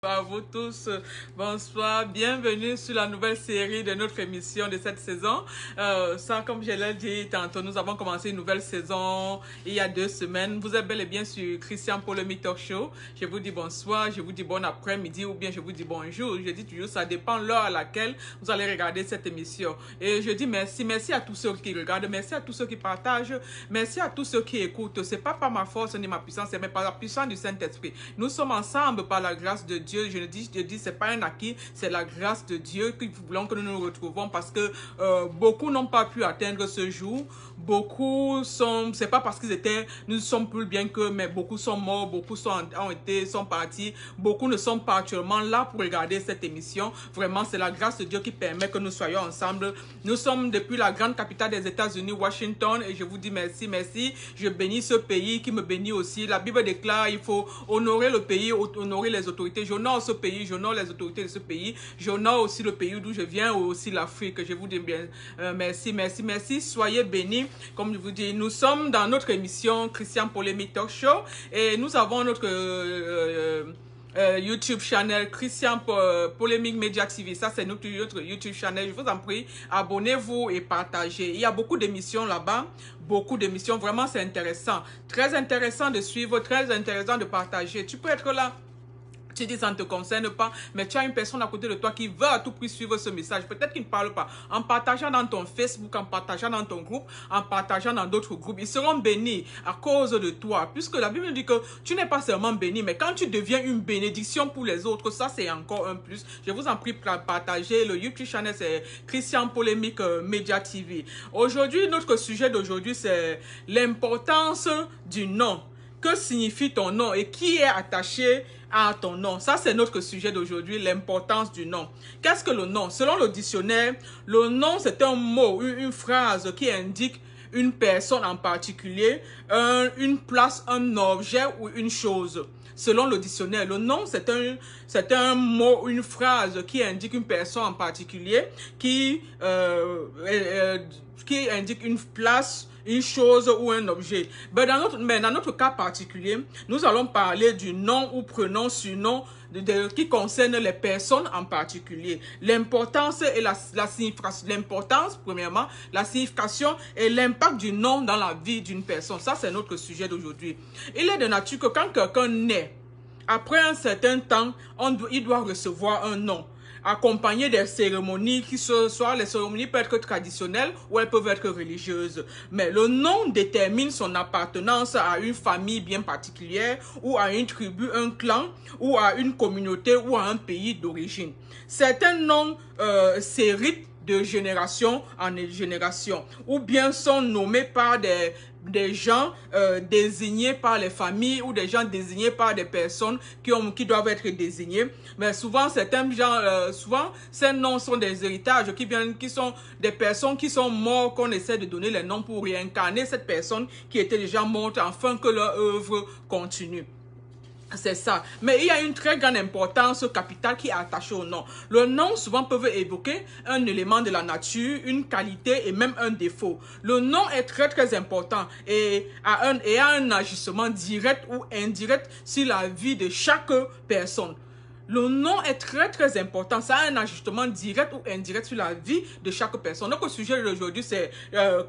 À vous tous, bonsoir, bienvenue sur la nouvelle série de notre émission de cette saison. Comme je l'ai dit tantôt, nous avons commencé une nouvelle saison il y a 2 semaines. Vous êtes bel et bien sur Christian Polemic Talk Show. Je vous dis bonsoir, je vous dis bon après-midi ou bien je vous dis bonjour. Je dis toujours, ça dépend l'heure à laquelle vous allez regarder cette émission. Et je dis merci à tous ceux qui regardent, merci à tous ceux qui partagent, merci à tous ceux qui écoutent. C'est pas par ma force ni ma puissance, c'est par la puissance du Saint-Esprit. Nous sommes ensemble par la grâce de Dieu. Je dis, c'est pas un acquis, c'est la grâce de Dieu que nous voulons que nous nous retrouvons parce que beaucoup n'ont pas pu atteindre ce jour. Beaucoup sont, c'est pas parce nous sommes plus bien qu'eux, mais beaucoup sont morts, beaucoup sont partis. Beaucoup ne sont pas actuellement là pour regarder cette émission. Vraiment, c'est la grâce de Dieu qui permet que nous soyons ensemble. Nous sommes depuis la grande capitale des États-Unis, Washington, et je vous dis merci. Je bénis ce pays qui me bénit aussi. La Bible déclare, il faut honorer le pays, honorer les autorités. J'honore ce pays, j'honore les autorités de ce pays. J'honore aussi le pays d'où je viens, aussi l'Afrique. Je vous dis bien merci. Soyez bénis. Comme je vous dis, nous sommes dans notre émission Christian Polemic Talk Show et nous avons notre YouTube channel Christian Polemic Media TV. Ça, c'est notre YouTube channel. Je vous en prie, abonnez-vous et partagez. Il y a beaucoup d'émissions là-bas. Beaucoup d'émissions. Vraiment, c'est intéressant. Très intéressant de suivre, très intéressant de partager. Tu peux être là. Tu dis ça ne te concerne pas, mais tu as une personne à côté de toi qui veut à tout prix suivre ce message. Peut-être qu'il ne parle pas. En partageant dans ton Facebook, en partageant dans ton groupe, en partageant dans d'autres groupes, ils seront bénis à cause de toi. Puisque la Bible dit que tu n'es pas seulement béni, mais quand tu deviens une bénédiction pour les autres, ça c'est encore un plus. Je vous en prie de partager. Le YouTube channel, c'est Christian Polemic Media TV. Aujourd'hui, notre sujet d'aujourd'hui, c'est l'importance du nom. Que signifie ton nom et qui est attaché à ton nom? Ça, c'est notre sujet d'aujourd'hui, l'importance du nom. Qu'est-ce que le nom? Selon le dictionnaire, le nom, c'est un mot, une phrase qui indique une personne en particulier, une place, un objet ou une chose. Selon le dictionnaire, le nom, c'est un mot, une phrase qui indique une personne en particulier, qui indique une place, une chose ou un objet. Mais dans notre cas particulier, nous allons parler du nom ou prénom, surnom qui concerne les personnes en particulier. L'importance et la signification. L'importance, premièrement, la signification et l'impact du nom dans la vie d'une personne. Ça, c'est notre sujet d'aujourd'hui. Il est de nature que quand quelqu'un naît, après un certain temps, il doit recevoir un nom, accompagné des cérémonies les cérémonies peuvent être traditionnelles ou elles peuvent être religieuses. Mais le nom détermine son appartenance à une famille bien particulière ou à une tribu, un clan ou à une communauté ou à un pays d'origine. Certains noms s'héritent de génération en génération ou bien sont nommés par des gens désignés par les familles ou des gens désignés par des personnes qui doivent être désignés. Mais souvent, certains gens, ces noms sont des héritages qui sont des personnes qui sont mortes, qu'on essaie de donner les noms pour réincarner cette personne qui était déjà morte afin que leur œuvre continue. C'est ça. Mais il y a une très grande importance capitale qui est attachée au nom. Le nom souvent peut évoquer un élément de la nature, une qualité et même un défaut. Le nom est très important et a un agissement direct ou indirect sur la vie de chaque personne. Le nom est très important. Ça a un ajustement direct ou indirect sur la vie de chaque personne. Notre sujet d'aujourd'hui, c'est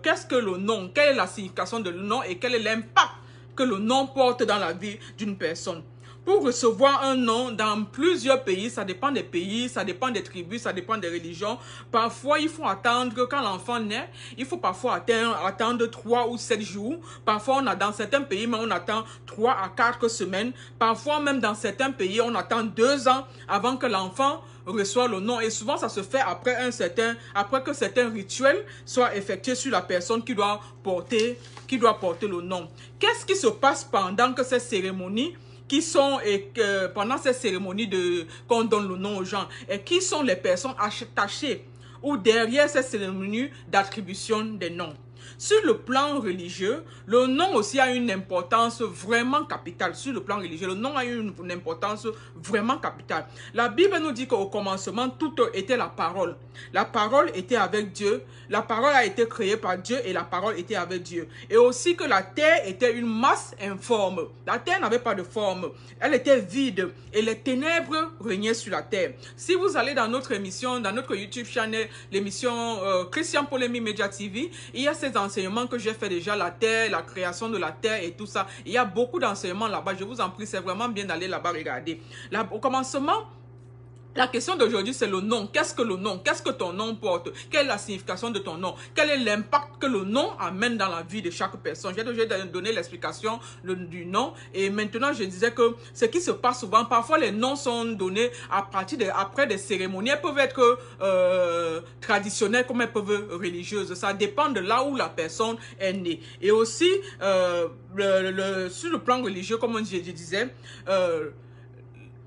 qu'est-ce que le nom? Quelle est la signification de le nom et quel est l'impact que le nom porte dans la vie d'une personne? Pour recevoir un nom dans plusieurs pays, ça dépend des pays, ça dépend des tribus, ça dépend des religions. Parfois, il faut attendre quand l'enfant naît, il faut parfois attendre 3 ou 7 jours. Parfois, dans certains pays, mais on attend 3 à 4 semaines. Parfois, même dans certains pays, on attend 2 ans avant que l'enfant reçoit le nom. Et souvent, ça se fait après que certains rituels soient effectués sur la personne qui doit porter le nom. Qu'est-ce qui se passe pendant que ces cérémonies pendant ces cérémonies qu'on donne le nom aux gens, et qui sont les personnes attachées ou derrière ces cérémonies d'attribution des noms? Sur le plan religieux, le nom aussi a une importance vraiment capitale. Sur le plan religieux, le nom a une importance vraiment capitale. La Bible nous dit qu'au commencement, tout était la parole. La parole était avec Dieu. La parole a été créée par Dieu et la parole était avec Dieu. Et aussi que la terre était une masse informe. La terre n'avait pas de forme. Elle était vide et les ténèbres régnaient sur la terre. Si vous allez dans notre émission, dans notre YouTube channel, l'émission Christian Polemi Media TV, il y a ces enseignements que j'ai fait déjà, la terre, la création de la terre et tout ça. Il y a beaucoup d'enseignements là-bas. Je vous en prie, c'est vraiment bien d'aller là-bas regarder. Là, au commencement, la question d'aujourd'hui, c'est le nom. Qu'est-ce que le nom? Qu'est-ce que ton nom porte? Quelle est la signification de ton nom? Quel est l'impact que le nom amène dans la vie de chaque personne? J'ai déjà donné l'explication du nom. Et maintenant, je disais que ce qui se passe souvent, parfois les noms sont donnés à partir après des cérémonies. Elles peuvent être traditionnelles comme elles peuvent être religieuses. Ça dépend de là où la personne est née. Et aussi, sur le plan religieux, comme je disais,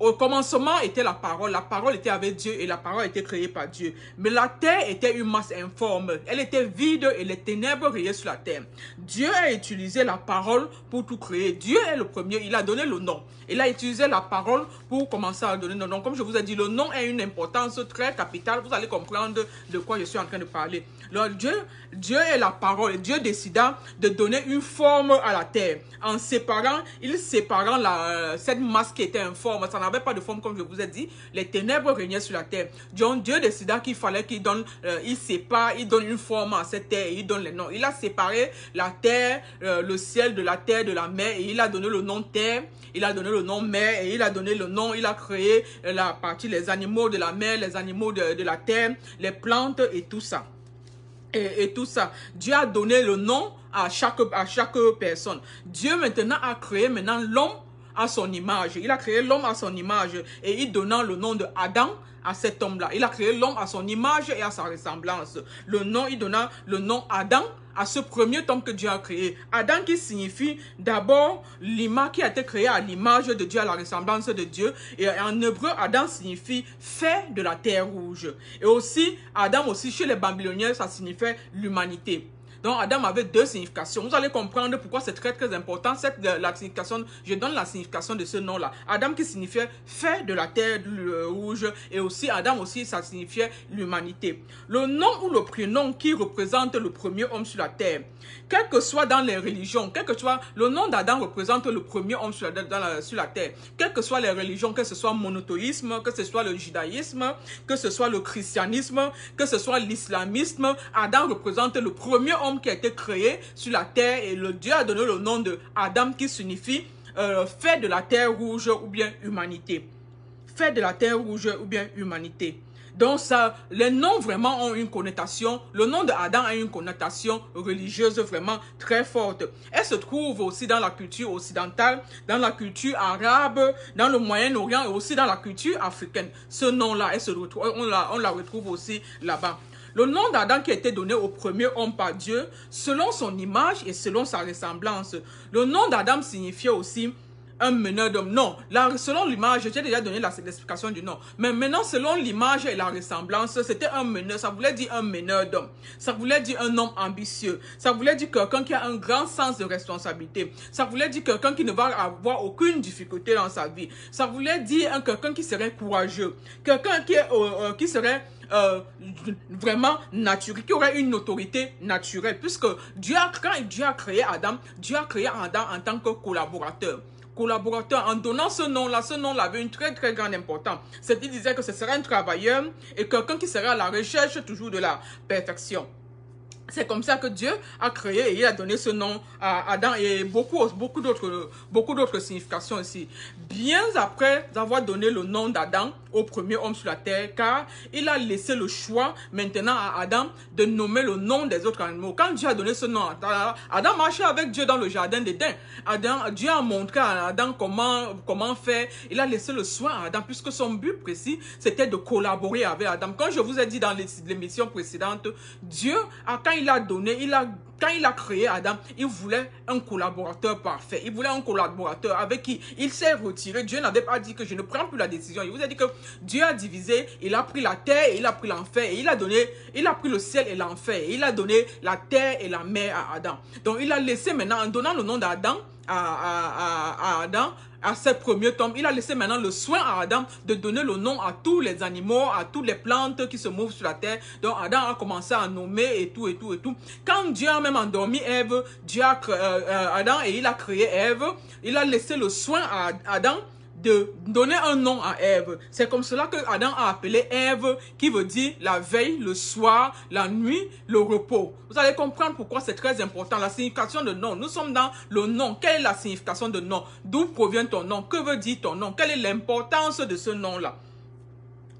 au commencement était la parole était avec Dieu et la parole était créée par Dieu. Mais la terre était une masse informe, elle était vide et les ténèbres riaient sur la terre. Dieu a utilisé la parole pour tout créer. Dieu est le premier, il a donné le nom. Il a utilisé la parole pour commencer à donner le nom. Comme je vous ai dit, le nom a une importance très capitale. Vous allez comprendre de quoi je suis en train de parler. Alors, Dieu est la parole et Dieu décida de donner une forme à la terre. En séparant, cette masse qui était informe, ça n'avait pas de forme comme je vous ai dit, les ténèbres régnaient sur la terre. Donc Dieu décida qu'il fallait qu'il donne, il sépare, il donne une forme à cette terre et il donne les noms. Il a séparé la terre, le ciel de la terre, de la mer et il a donné le nom terre, il a donné le nom mer et il a donné le nom, il a créé la partie, les animaux de la mer, les animaux de la terre, les plantes et tout ça. Et tout ça. Dieu a donné le nom à chaque personne. Dieu maintenant a créé l'homme à son image. Il a créé l'homme à son image et il donnant le nom de Adam à cet homme-là. Il a créé l'homme à son image et à sa ressemblance. Il donna le nom Adam à ce premier homme que Dieu a créé. Adam qui signifie d'abord l'image qui a été créé à l'image de Dieu, à la ressemblance de Dieu. Et en hébreu, Adam signifie fait de la terre rouge. Et aussi, Adam aussi, chez les Babyloniens, ça signifiait l'humanité. Donc, Adam avait deux significations. Vous allez comprendre pourquoi c'est très très important. La signification, je donne la signification de ce nom-là. Adam qui signifiait fait de la terre rouge. Et aussi, Adam aussi, ça signifiait l'humanité. Le nom ou le prénom qui représente le premier homme sur la terre. Quel que soit dans les religions, quel que soit, le nom d'Adam représente le premier homme sur la terre. Quelles que soient les religions, que ce soit le monothéisme, que ce soit le judaïsme, que ce soit le christianisme, que ce soit l'islamisme, Adam représente le premier homme qui a été créé sur la terre et le Dieu a donné le nom de Adam qui signifie fait de la terre rouge ou bien humanité. Fait de la terre rouge ou bien humanité. Donc ça, les noms vraiment ont une connotation, le nom de Adam a une connotation religieuse vraiment très forte. Elle se trouve aussi dans la culture occidentale, dans la culture arabe, dans le Moyen-Orient et aussi dans la culture africaine. Ce nom-là, on la retrouve aussi là-bas. Le nom d'Adam qui a été donné au premier homme par Dieu, selon son image et selon sa ressemblance. Le nom d'Adam signifiait aussi un meneur d'homme. Non, selon l'image, j'ai déjà donné l'explication du nom. Mais maintenant, selon l'image et la ressemblance, c'était un meneur. Ça voulait dire un meneur d'homme. Ça voulait dire un homme ambitieux. Ça voulait dire quelqu'un qui a un grand sens de responsabilité. Ça voulait dire quelqu'un qui ne va avoir aucune difficulté dans sa vie. Ça voulait dire quelqu'un qui serait courageux. Quelqu'un qui serait vraiment naturel, qui aurait une autorité naturelle. Puisque quand Dieu a créé Adam en tant que collaborateur. En donnant ce nom-là avait une très très grande importance. C'est qu'il disait que ce serait un travailleur et quelqu'un qui serait à la recherche toujours de la perfection. C'est comme ça que Dieu a créé et il a donné ce nom à Adam et beaucoup d'autres significations aussi. Bien après avoir donné le nom d'Adam au premier homme sur la terre, car il a laissé le choix maintenant à Adam de nommer le nom des autres animaux. Quand Dieu a donné ce nom à Adam marchait avec Dieu dans le jardin d'Éden. Dieu a montré à Adam comment faire. Il a laissé le soin à Adam puisque son but précis, c'était de collaborer avec Adam. Quand je vous ai dit dans l'émission précédente, Dieu, quand il a donné, quand il a créé Adam, il voulait un collaborateur parfait. Il voulait un collaborateur avec qui il s'est retiré. Dieu n'avait pas dit que je ne prends plus la décision. Il vous a dit que Dieu a divisé, il a pris la terre et il a pris l'enfer. Et il a pris le ciel et l'enfer. Et il a donné la terre et la mer à Adam. Donc il a laissé maintenant, en donnant le nom d'Adam à Adam, à ses premiers tomes, il a laissé maintenant le soin à Adam de donner le nom à tous les animaux, à toutes les plantes qui se mouvent sur la terre. Donc Adam a commencé à nommer et tout. Quand Dieu a même endormi Ève, Dieu a créé Adam et il a créé Ève, il a laissé le soin à Adam de donner un nom à Ève. C'est comme cela que Adam a appelé Ève, qui veut dire la veille, le soir, la nuit, le repos. Vous allez comprendre pourquoi c'est très important. La signification de nom. Nous sommes dans le nom. Quelle est la signification de nom? D'où provient ton nom? Que veut dire ton nom? Quelle est l'importance de ce nom-là?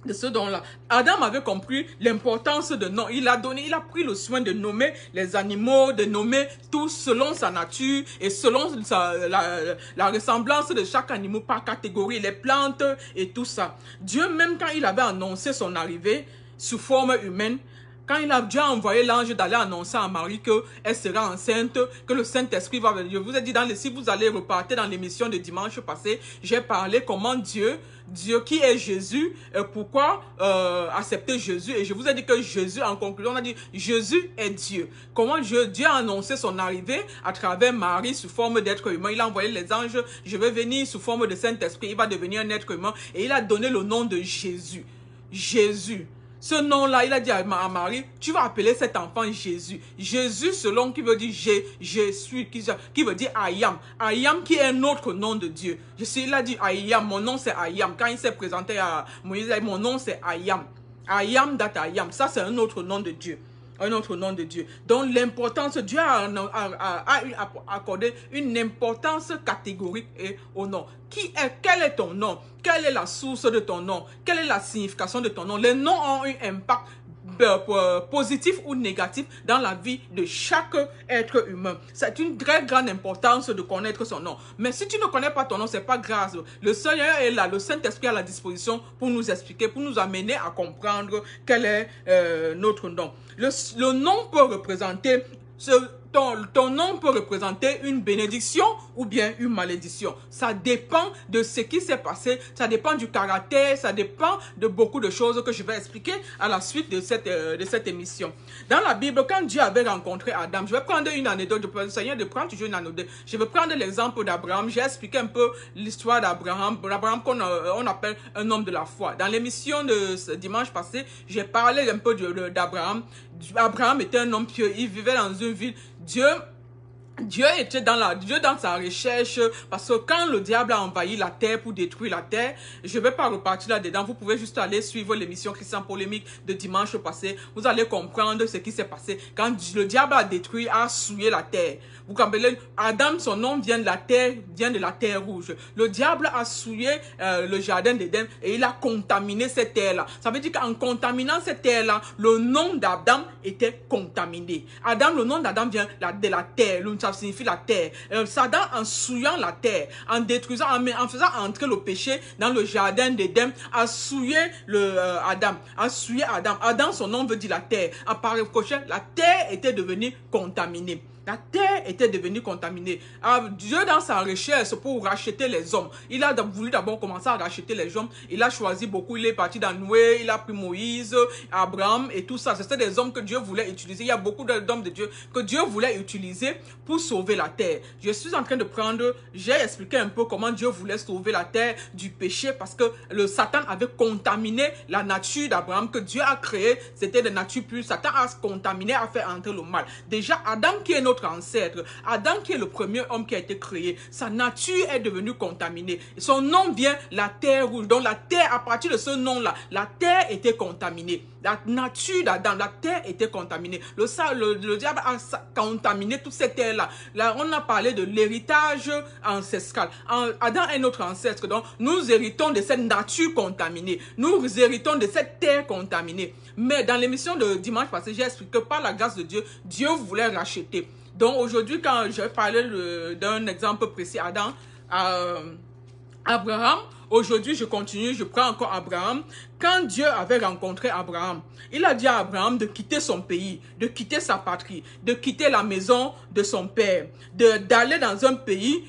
De ce don-là. Adam avait compris l'importance de nom. Il a pris le soin de nommer les animaux, de nommer tout selon sa nature et selon la ressemblance de chaque animal par catégorie, les plantes et tout ça. Dieu, même quand il avait annoncé son arrivée sous forme humaine, quand Dieu a envoyé l'ange d'aller annoncer à Marie qu'elle sera enceinte, que le Saint-Esprit va venir. Je vous ai dit, si vous allez repartir dans l'émission de dimanche passé, j'ai parlé comment Dieu qui est Jésus, pourquoi accepter Jésus. Et je vous ai dit que Jésus, en conclusion, on a dit Jésus est Dieu. Comment Dieu a annoncé son arrivée à travers Marie sous forme d'être humain. Il a envoyé les anges, je vais venir sous forme de Saint-Esprit, il va devenir un être humain. Et il a donné le nom de Jésus. Jésus. Ce nom-là, il a dit à Marie, tu vas appeler cet enfant Jésus. Jésus, selon qui veut dire je suis, qui veut dire I am. I am qui est un autre nom de Dieu. Il a dit I am, mon nom c'est I am. Quand il s'est présenté à Moïse, il a dit, mon nom c'est I am. I am that I am. Ça, c'est un autre nom de Dieu. Un autre nom de Dieu. Donc l'importance, Dieu a accordé une importance catégorique au nom. Quel est ton nom? Quelle est la source de ton nom? Quelle est la signification de ton nom? Les noms ont un impact positif ou négatif dans la vie de chaque être humain. C'est une très grande importance de connaître son nom. Mais si tu ne connais pas ton nom, c'est pas grave. Le Seigneur est là, le Saint-Esprit à la disposition pour nous expliquer, pour nous amener à comprendre quel est notre nom. Le nom peut représenter ton nom peut représenter une bénédiction ou bien une malédiction. Ça dépend de ce qui s'est passé, ça dépend du caractère, ça dépend de beaucoup de choses que je vais expliquer à la suite de cette émission. Dans la Bible, quand Dieu avait rencontré Adam, je vais prendre une anecdote, le Seigneur de prendre toujours une anecdote. Je vais prendre l'exemple d'Abraham. J'ai expliqué un peu l'histoire d'Abraham, qu'on appelle un homme de la foi. Dans l'émission de ce dimanche passé, j'ai parlé un peu d'Abraham. Abraham était un homme pieux, il vivait dans une ville. Dieu était dans sa recherche, parce que quand le diable a envahi la terre pour détruire la terre, je ne vais pas repartir là-dedans, vous pouvez juste aller suivre l'émission Christian Polémique de dimanche passé, vous allez comprendre ce qui s'est passé. Quand le diable a détruit, a souillé la terre, vous comprenez, Adam, son nom vient de la terre rouge. Le diable a souillé le jardin d'Éden et il a contaminé cette terre-là. Ça veut dire qu'en contaminant cette terre-là, le nom d'Adam était contaminé. Adam, le nom d'Adam vient de la terre, ça signifie la terre. Satan, en souillant la terre, en détruisant, en faisant entrer le péché dans le jardin d'Éden, a souillé Adam. Adam, son nom veut dire la terre. En par ricochet, la terre était devenue contaminée. La terre était devenue contaminée. Dieu, dans sa recherche pour racheter les hommes, il a voulu d'abord commencer à racheter les hommes. Il a choisi beaucoup. Il est parti dans Noé, il a pris Moïse, Abraham et tout ça. C'était des hommes que Dieu voulait utiliser. Il y a beaucoup d'hommes de Dieu que Dieu voulait utiliser pour sauver la terre. Je suis en train de j'ai expliqué un peu comment Dieu voulait sauver la terre du péché parce que le Satan avait contaminé la nature d'Abraham que Dieu a créé. C'était de nature pure. Satan a contaminé, a fait entrer le mal. Déjà, Adam qui est notre ancêtre, Adam qui est le premier homme qui a été créé, sa nature est devenue contaminée. Son nom vient la terre rouge. Donc la terre, à partir de ce nom-là, la terre était contaminée. La nature d'Adam, la terre était contaminée. Le diable a contaminé toute cette terre-là. Là, on a parlé de l'héritage ancestral. Adam est notre ancêtre. Donc, nous héritons de cette nature contaminée. Nous héritons de cette terre contaminée. Mais dans l'émission de dimanche passé, j'ai expliqué que par la grâce de Dieu, Dieu voulait racheter. Donc, aujourd'hui, quand je parlais d'un exemple précis, Adam Abraham, aujourd'hui je continue, je prends encore Abraham. Quand Dieu avait rencontré Abraham, il a dit à Abraham de quitter son pays, de quitter sa patrie, de quitter la maison de son père, d'aller dans un pays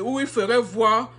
où il ferait voir,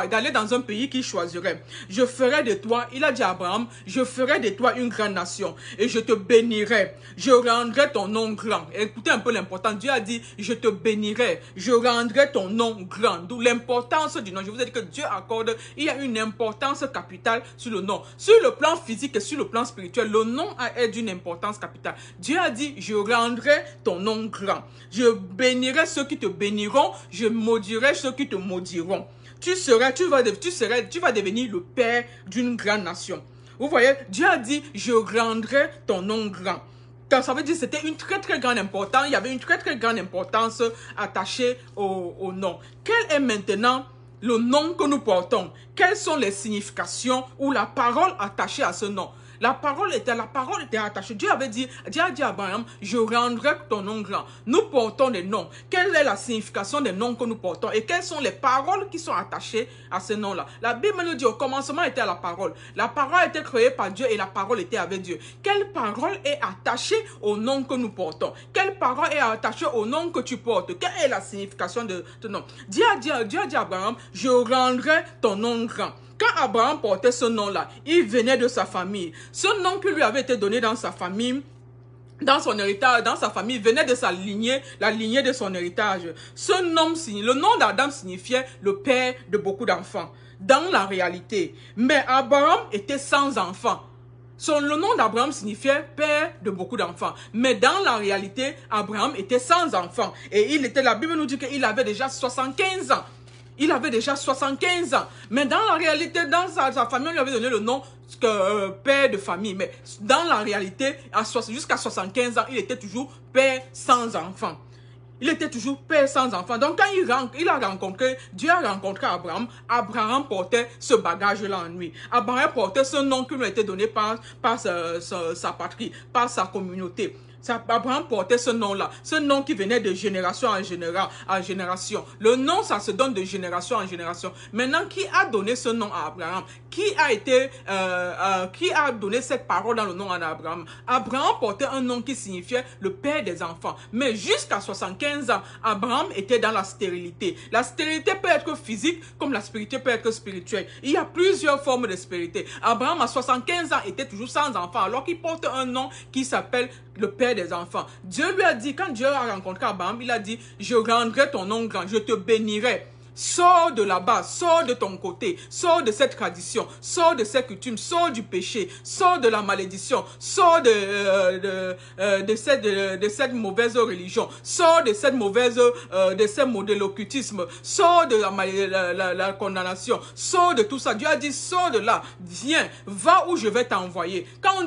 d'aller dans un pays qu'il choisirait. Je ferai de toi, il a dit à Abraham, je ferai de toi une grande nation et je te bénirai. Je rendrai ton nom grand. Écoutez un peu l'important. Dieu a dit, je te bénirai. Je rendrai ton nom grand. D'où l'importance du nom. Je vous ai dit que Dieu accorde, il y a une importance capitale sur le nom. Sur le plan physique et sur le plan spirituel, le nom est d'une importance capitale. Dieu a dit, je rendrai ton nom grand. Je bénirai ceux qui te béniront. Je maudirai ceux qui te maudiront. Tu vas devenir le père d'une grande nation. Vous voyez, Dieu a dit, je rendrai ton nom grand. Car ça veut dire que c'était une très très grande importance. Il y avait une très très grande importance attachée au nom. Quel est maintenant le nom que nous portons? Quelles sont les significations ou la parole attachée à ce nom? La parole était attachée. Dieu a dit à Abraham, je rendrai ton nom grand. Nous portons des noms. Quelle est la signification des noms que nous portons? Et quelles sont les paroles qui sont attachées à ce nom-là? La Bible nous dit, au commencement était la parole. La parole était créée par Dieu et la parole était avec Dieu. Quelle parole est attachée au nom que nous portons? Quelle parole est attachée au nom que tu portes? Quelle est la signification de ton nom? Dieu a dit à Abraham, je rendrai ton nom grand. Quand Abraham portait ce nom-là, il venait de sa famille. Ce nom qui lui avait été donné dans sa famille, dans son héritage, dans sa famille, venait de sa lignée, la lignée de son héritage. Le nom d'Adam signifiait le père de beaucoup d'enfants, dans la réalité. Mais Abraham était sans enfants. Le nom d'Abraham signifiait père de beaucoup d'enfants. Mais dans la réalité, Abraham était sans enfants. Et la Bible nous dit qu'il avait déjà 75 ans. Il avait déjà 75 ans. Mais dans la réalité, dans sa famille, on lui avait donné le nom père de famille. Mais dans la réalité, jusqu'à 75 ans, il était toujours père sans enfant. Il était toujours père sans enfant. Donc quand Dieu a rencontré Abraham, Abraham portait ce bagage-là en lui. Abraham portait ce nom qui lui a été donné par sa patrie, par sa communauté. Abraham portait ce nom-là, ce nom qui venait de génération en génération. Le nom, ça se donne de génération en génération. Maintenant, qui a donné ce nom à Abraham? Qui a donné cette parole dans le nom à Abraham? Abraham portait un nom qui signifiait le père des enfants. Mais jusqu'à 75 ans, Abraham était dans la stérilité. La stérilité peut être physique, comme la spiritualité peut être spirituelle. Il y a plusieurs formes de stérilité. Abraham, à 75 ans, était toujours sans enfant, alors qu'il porte un nom qui s'appelle le père des enfants. Dieu lui a dit, quand Dieu a rencontré Abraham, il a dit, je rendrai ton nom grand, je te bénirai. Sors de là-bas, sors de ton côté, sors de cette tradition, sors de cette coutume, sors du péché, sors de la malédiction, sors de cette mauvaise religion, sors de cette de ce modèle occultisme, sors de la condamnation, sors de tout ça. Dieu a dit, sors de là, viens, va où je vais t'envoyer. Quand on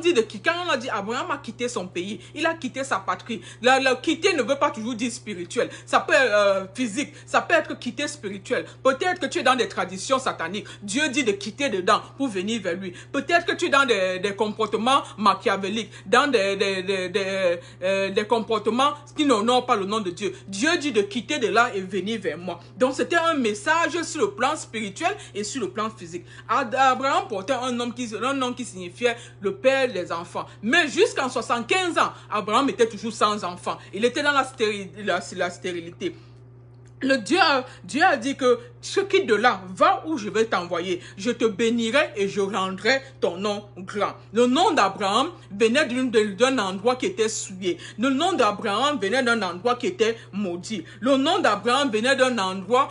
a dit Abraham a quitté son pays, il a quitté sa patrie. Quitter ne veut pas toujours dire spirituel. Ça peut être physique, ça peut être quitter spirituel. Peut-être que tu es dans des traditions sataniques. Dieu dit de quitter dedans pour venir vers lui. Peut-être que tu es dans des comportements machiavéliques, dans des comportements qui n'honorent pas le nom de Dieu. Dieu dit de quitter de là et venir vers moi. Donc c'était un message sur le plan spirituel et sur le plan physique. Abraham portait un nom qui signifiait le père des enfants. Mais jusqu'en 75 ans, Abraham était toujours sans enfants. Il était dans la stérilité. Dieu a dit que ce qui de là, va où je vais t'envoyer. Je te bénirai et je rendrai ton nom grand. Le nom d'Abraham venait d'un endroit qui était souillé. Le nom d'Abraham venait d'un endroit qui était maudit. Le nom d'Abraham venait d'un endroit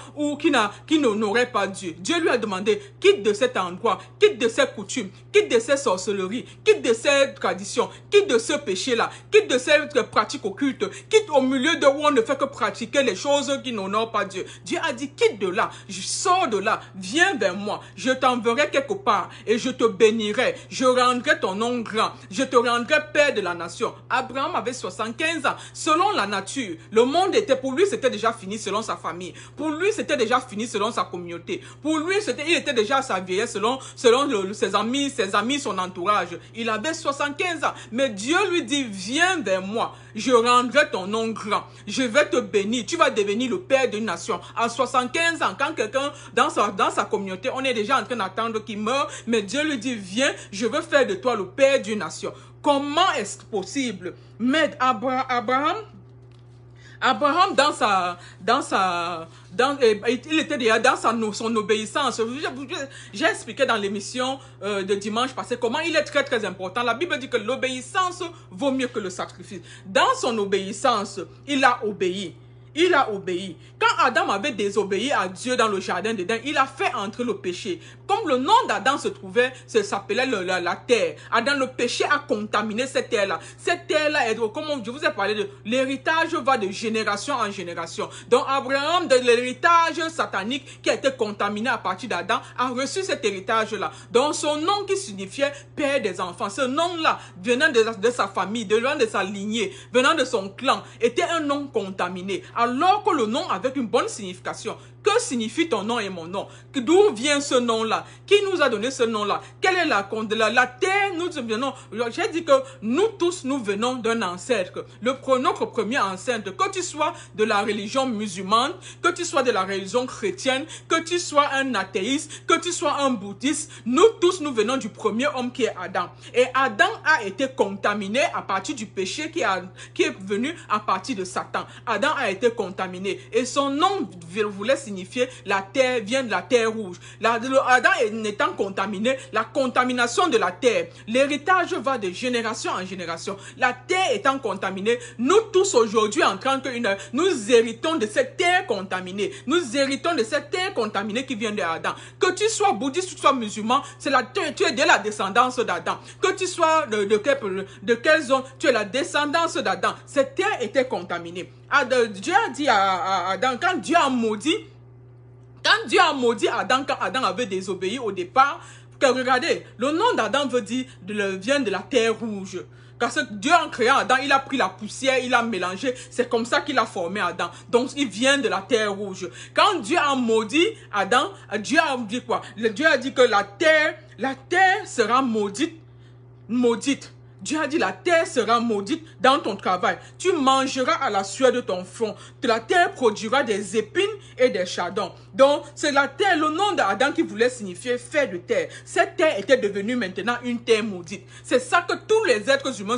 qui n'honorait pas Dieu. Dieu lui a demandé, quitte de cet endroit, quitte de ces coutumes, quitte de ces sorcelleries, quitte de ces traditions, quitte de ce péché-là, quitte de ces pratiques occultes, quitte au milieu de où on ne fait que pratiquer les choses qui n'honorent pas Dieu. Dieu a dit, quitte de là, je sors de là, viens vers moi, je t'enverrai quelque part et je te bénirai, je rendrai ton nom grand, je te rendrai père de la nation. Abraham avait 75 ans. Selon la nature, le monde pour lui, c'était déjà fini selon sa famille. Pour lui, c'était déjà fini selon sa communauté. Pour lui, il était déjà à sa vieillesse selon ses amis, son entourage. Il avait 75 ans. Mais Dieu lui dit, viens vers moi. je rendrai ton nom grand, je vais te bénir, tu vas devenir le père d'une nation. À 75 ans, quand quelqu'un dans sa communauté, on est déjà en train d'attendre qu'il meure, mais Dieu lui dit, viens, je veux faire de toi le père d'une nation. Comment est-ce possible? Mais Abraham, il était déjà dans son obéissance. J'ai expliqué dans l'émission de dimanche passé comment il est très très important. La Bible dit que l'obéissance vaut mieux que le sacrifice. Dans son obéissance, il a obéi. Il a obéi. Quand Adam avait désobéi à Dieu dans le jardin d'Éden, il a fait entrer le péché. Comme le nom d'Adam se trouvait, ça s'appelait la terre. Adam, le péché a contaminé cette terre-là. Cette terre-là, comme je vous ai parlé, de l'héritage va de génération en génération. Donc Abraham, de l'héritage satanique qui a été contaminé à partir d'Adam, a reçu cet héritage-là. Donc son nom qui signifiait père des enfants, ce nom-là, venant de sa famille, venant de sa lignée, venant de son clan, était un nom contaminé. Alors que le nom avait une bonne signification. Que signifie ton nom et mon nom? D'où vient ce nom-là? Qui nous a donné ce nom-là? Quelle est la terre? Nous venons. J'ai dit que nous tous, nous venons d'un ancêtre. Notre premier ancêtre, que tu sois de la religion musulmane, que tu sois de la religion chrétienne, que tu sois un athéiste, que tu sois un bouddhiste, nous tous, nous venons du premier homme qui est Adam. Et Adam a été contaminé à partir du péché qui est venu à partir de Satan. Adam a été contaminé. Et son nom voulait signifier la terre vient de la terre rouge. Adam étant contaminé, la contamination de la terre, l'héritage va de génération en génération. La terre étant contaminée, nous tous aujourd'hui en tant que nous héritons de cette terre contaminée. Nous héritons de cette terre contaminée qui vient de Adam. Que tu sois bouddhiste, que tu sois musulman, tu es de la descendance d'Adam. Que tu sois de quelle zone, tu es la descendance d'Adam. Cette terre était contaminée. Dieu a dit à Adam, quand Dieu a maudit Adam, quand Adam avait désobéi au départ, regardez, le nom d'Adam vient de la terre rouge. Parce que Dieu, en créant Adam, il a pris la poussière, il a mélangé. C'est comme ça qu'il a formé Adam. Donc, il vient de la terre rouge. Quand Dieu a maudit Adam, Dieu a dit quoi? Dieu a dit que la terre sera maudite. Dieu a dit, la terre sera maudite dans ton travail. Tu mangeras à la sueur de ton front. La terre produira des épines et des chardons. Donc, c'est la terre, le nom d'Adam qui voulait signifier fait de terre. Cette terre était devenue maintenant une terre maudite. C'est ça que tous les êtres humains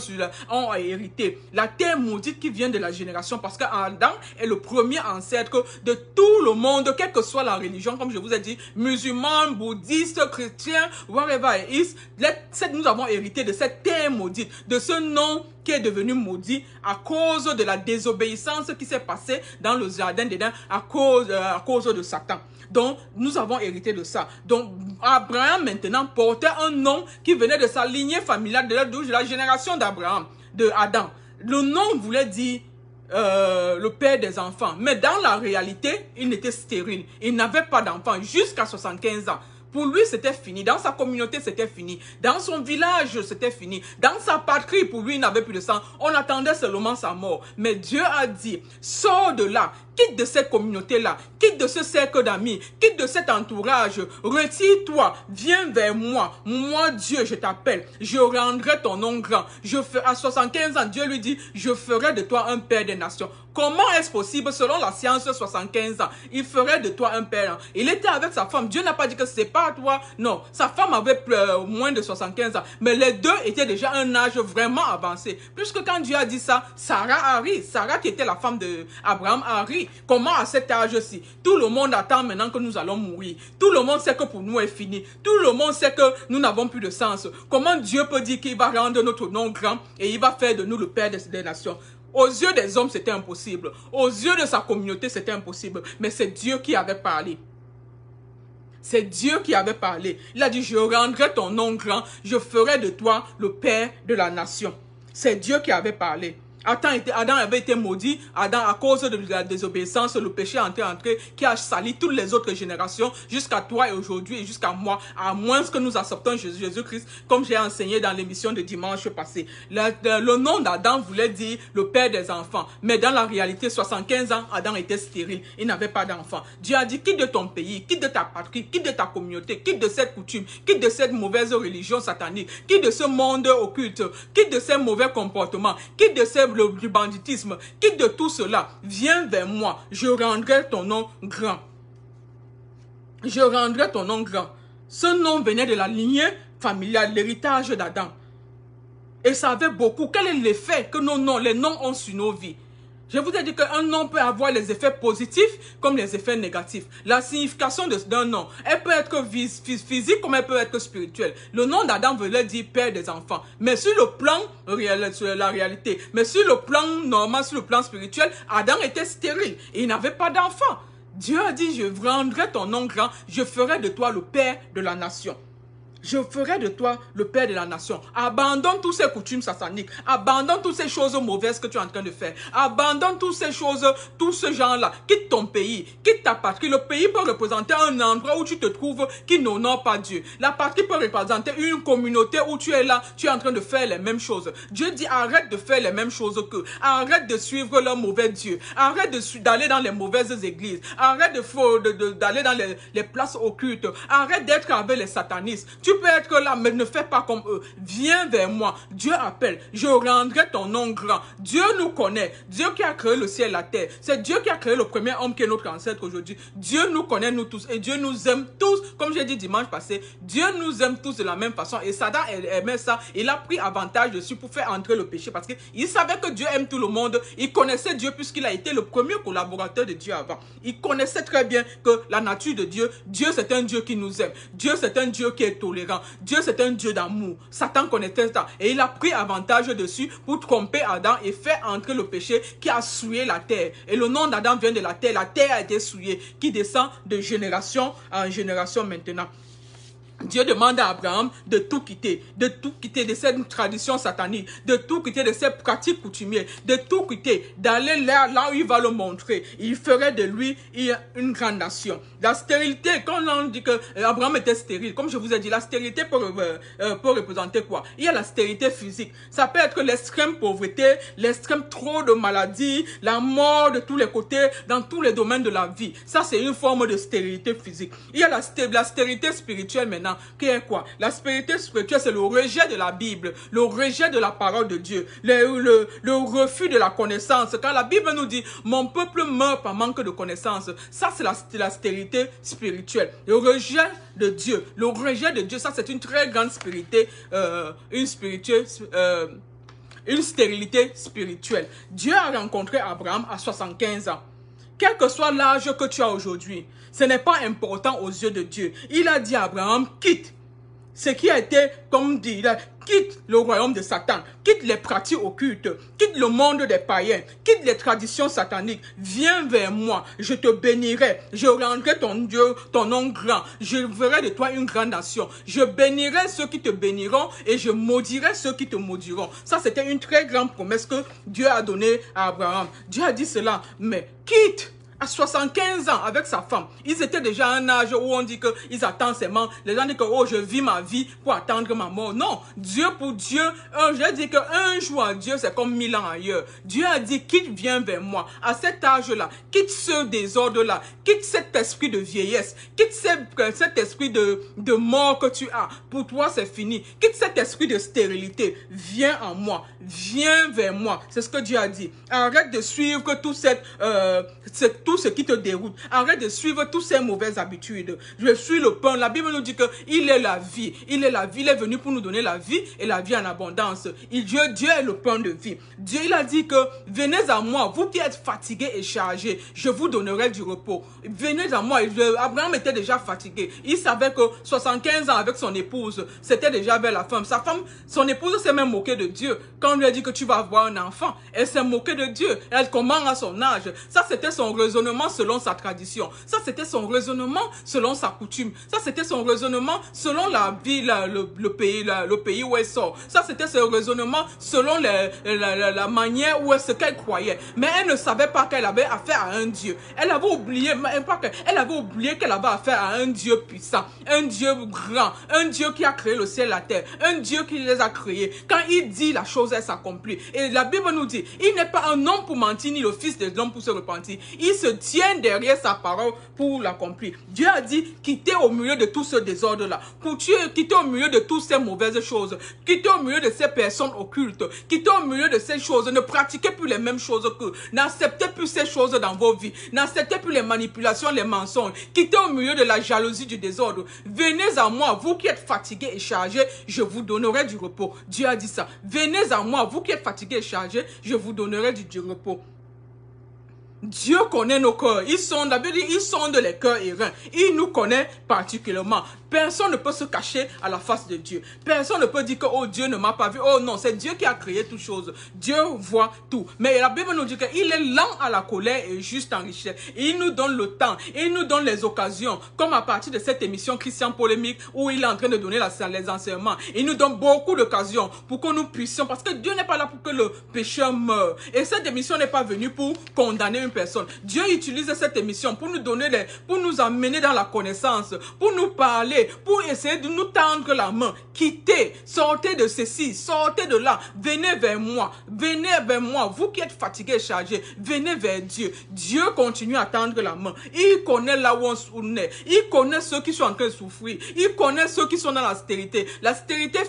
ont hérité. La terre maudite qui vient de la génération. Parce qu'Adam est le premier ancêtre de tout le monde, quelle que soit la religion, comme je vous ai dit, musulman, bouddhiste, chrétien, whatever it is. Nous avons hérité de cette terre maudite, de ce nom qui est devenu maudit à cause de la désobéissance qui s'est passée dans le jardin d'Éden à cause de Satan. Donc, nous avons hérité de ça. Donc, Abraham maintenant portait un nom qui venait de sa lignée familiale, de la génération d'Abraham, de Adam. Le nom voulait dire le père des enfants. Mais dans la réalité, il était stérile. Il n'avait pas d'enfants jusqu'à 75 ans. Pour lui, c'était fini. Dans sa communauté, c'était fini. Dans son village, c'était fini. Dans sa patrie, pour lui, il n'avait plus de sang. On attendait seulement sa mort. Mais Dieu a dit, sors de là. Quitte de cette communauté-là, quitte de ce cercle d'amis, quitte de cet entourage, retire-toi, viens vers moi. Moi, Dieu, je t'appelle, je rendrai ton nom grand. À 75 ans, Dieu lui dit, je ferai de toi un père des nations. Comment est-ce possible, selon la science, 75 ans, il ferait de toi un père? Il était avec sa femme, Dieu n'a pas dit que c'est pas toi, non. Sa femme avait moins de 75 ans, mais les deux étaient déjà un âge vraiment avancé. Puisque quand Dieu a dit ça, Sarah qui était la femme d'Abraham, a ri. Comment à cet âge-ci, tout le monde attend maintenant que nous allons mourir. Tout le monde sait que pour nous est fini. Tout le monde sait que nous n'avons plus de sens. Comment Dieu peut dire qu'il va rendre notre nom grand et il va faire de nous le père des nations? Aux yeux des hommes, c'était impossible. Aux yeux de sa communauté, c'était impossible. Mais c'est Dieu qui avait parlé. C'est Dieu qui avait parlé. Il a dit, je rendrai ton nom grand, je ferai de toi le père de la nation. C'est Dieu qui avait parlé. Adam avait été maudit, Adam, à cause de la désobéissance, le péché entré, qui a sali toutes les autres générations, jusqu'à toi et aujourd'hui et jusqu'à moi, à moins que nous acceptons Jésus-Christ, comme j'ai enseigné dans l'émission de dimanche passé. Le nom d'Adam voulait dire le père des enfants, mais dans la réalité, 75 ans, Adam était stérile, il n'avait pas d'enfants. Dieu a dit, quitte de ton pays, quitte de ta patrie, quitte de ta communauté, quitte de cette coutume, quitte de cette mauvaise religion satanique, quitte de ce monde occulte, quitte de ces mauvais comportements, quitte de ces du banditisme, quitte de tout cela, viens vers moi, je rendrai ton nom grand. Je rendrai ton nom grand. Ce nom venait de la lignée familiale, l'héritage d'Adam. Et ça avait beaucoup. Quel est l'effet que les noms ont sur nos vies? Je vous ai dit qu'un nom peut avoir les effets positifs comme les effets négatifs. La signification d'un nom, elle peut être physique comme elle peut être spirituelle. Le nom d'Adam voulait dire père des enfants. Mais sur le plan sur la réalité, mais sur le plan normal, sur le plan spirituel, Adam était stérile. Et il n'avait pas d'enfant. Dieu a dit, je rendrai ton nom grand, je ferai de toi le père de la nation. Je ferai de toi le père de la nation. Abandonne toutes ces coutumes sataniques. Abandonne toutes ces choses mauvaises que tu es en train de faire. Abandonne toutes ces choses, tout ce genre-là. Quitte ton pays, quitte ta patrie. Le pays peut représenter un endroit où tu te trouves qui n'honore pas Dieu. La patrie peut représenter une communauté où tu es là, tu es en train de faire les mêmes choses. Dieu dit arrête de faire les mêmes choses qu'eux. Arrête de suivre leur mauvais Dieu. Arrête d'aller dans les mauvaises églises. Arrête d'aller dans les places occultes. Arrête d'être avec les satanistes. Tu peux être là, mais ne fais pas comme eux. Viens vers moi. Dieu appelle. Je rendrai ton nom grand. Dieu nous connaît. Dieu qui a créé le ciel et la terre. C'est Dieu qui a créé le premier homme qui est notre ancêtre aujourd'hui. Dieu nous connaît, nous tous. Et Dieu nous aime tous. Comme j'ai dit dimanche passé, Dieu nous aime tous de la même façon. Et Satan aimait ça. Il a pris avantage dessus pour faire entrer le péché. Parce qu'il savait que Dieu aime tout le monde. Il connaissait Dieu puisqu'il a été le premier collaborateur de Dieu avant. Il connaissait très bien que la nature de Dieu, Dieu c'est un Dieu qui nous aime. Dieu c'est un Dieu qui est tolérant. Dieu c'est un Dieu d'amour. Satan connaissait ça. Et il a pris avantage dessus pour tromper Adam et faire entrer le péché qui a souillé la terre. Et le nom d'Adam vient de la terre. La terre a été souillée, qui descend de génération en génération maintenant. Dieu demande à Abraham de tout quitter de cette tradition satanique, de tout quitter de ces pratiques coutumières, de tout quitter, d'aller là où il va le montrer. Il ferait de lui une grande nation. La stérilité, quand on dit que Abraham était stérile, comme je vous ai dit, la stérilité peut représenter quoi? Il y a la stérilité physique. Ça peut être l'extrême pauvreté, l'extrême trop de maladies, la mort de tous les côtés, dans tous les domaines de la vie. Ça, c'est une forme de stérilité physique. Il y a la stérilité spirituelle maintenant. Qui est quoi? La spiritualité spirituelle, c'est le rejet de la Bible, le rejet de la parole de Dieu, le refus de la connaissance. Quand la Bible nous dit, mon peuple meurt par manque de connaissance, ça c'est la stérilité spirituelle. Le rejet de Dieu, ça c'est une très grande spiritualité, une stérilité spirituelle. Dieu a rencontré Abraham à 75 ans. Quel que soit l'âge que tu as aujourd'hui, ce n'est pas important aux yeux de Dieu. Il a dit à Abraham, quitte ce qui a été, comme dit, quitte le royaume de Satan, quitte les pratiques occultes, quitte le monde des païens, quitte les traditions sataniques, viens vers moi, je te bénirai, je rendrai ton nom grand, je ferai de toi une grande nation, je bénirai ceux qui te béniront et je maudirai ceux qui te maudiront. Ça, c'était une très grande promesse que Dieu a donnée à Abraham. Dieu a dit cela, mais quitte. À 75 ans avec sa femme, ils étaient déjà à un âge où on dit qu'ils attendent seulement. Les gens disent que oh, je vis ma vie pour attendre ma mort. Non, Dieu pour Dieu, je dis qu'un jour à Dieu c'est comme 1000 ans ailleurs. Dieu a dit quitte, viens vers moi. À cet âge-là, quitte ce désordre-là, quitte cet esprit de vieillesse, quitte cet esprit de mort que tu as. Pour toi c'est fini. Quitte cet esprit de stérilité. Viens en moi, viens vers moi. C'est ce que Dieu a dit. Arrête de suivre tout ce qui te déroute. Arrête de suivre toutes ces mauvaises habitudes. Je suis le pain. La Bible nous dit qu'il est la vie. Il est la vie. Il est venu pour nous donner la vie et la vie en abondance. Dieu est le pain de vie. Dieu, il a dit que venez à moi, vous qui êtes fatigués et chargés, je vous donnerai du repos. Venez à moi. Abraham était déjà fatigué. Il savait que 75 ans avec son épouse, c'était déjà vers la fin. Son épouse s'est même moquée de Dieu. Quand on lui a dit que tu vas avoir un enfant, elle s'est moquée de Dieu. Elle commande à son âge. Ça, c'était son raisonnement selon sa tradition. Ça, c'était son raisonnement selon sa coutume. Ça, c'était son raisonnement selon la vie, le pays où elle sort. Ça, c'était son raisonnement selon la manière où ce qu'elle croyait. Mais elle ne savait pas qu'elle avait affaire à un Dieu. Elle avait oublié qu'elle avait affaire à un Dieu puissant, un Dieu grand, un Dieu qui a créé le ciel et la terre, un Dieu qui les a créés. Quand il dit la chose, elle s'accomplit. Et la Bible nous dit, il n'est pas un homme pour mentir, ni le fils de l'homme pour se repentir. Il se tient derrière sa parole pour l'accomplir. Dieu a dit, quittez au milieu de tout ce désordre-là, quittez au milieu de toutes ces mauvaises choses, quittez au milieu de ces personnes occultes, quittez au milieu de ces choses, ne pratiquez plus les mêmes choses qu'eux, n'acceptez plus ces choses dans vos vies, n'acceptez plus les manipulations, les mensonges, quittez au milieu de la jalousie, du désordre. Venez à moi, vous qui êtes fatigués et chargés, je vous donnerai du repos. Dieu a dit ça. Venez à moi, vous qui êtes fatigués et chargés, je vous donnerai du repos. Dieu connaît nos cœurs. Il sonde les cœurs et reins. Il nous connaît particulièrement. Personne ne peut se cacher à la face de Dieu. Personne ne peut dire que oh, Dieu ne m'a pas vu. Oh non, c'est Dieu qui a créé toutes choses. Dieu voit tout. Mais la Bible nous dit qu'il est lent à la colère et juste en richesse. Et il nous donne le temps. Il nous donne les occasions. Comme à partir de cette émission Christian Polémique où il est en train de donner les enseignements. Il nous donne beaucoup d'occasions pour que nous puissions. Parce que Dieu n'est pas là pour que le pécheur meure. Et cette émission n'est pas venue pour condamner une personne. Dieu utilise cette émission pour nous donner pour nous amener dans la connaissance, pour nous parler, pour essayer de nous tendre la main. Quittez, sortez de ceci, sortez de là, venez vers moi, vous qui êtes fatigués et chargés, venez vers Dieu. Dieu continue à tendre la main. Il connaît là où on est, il connaît ceux qui sont en train de souffrir, il connaît ceux qui sont dans l'austérité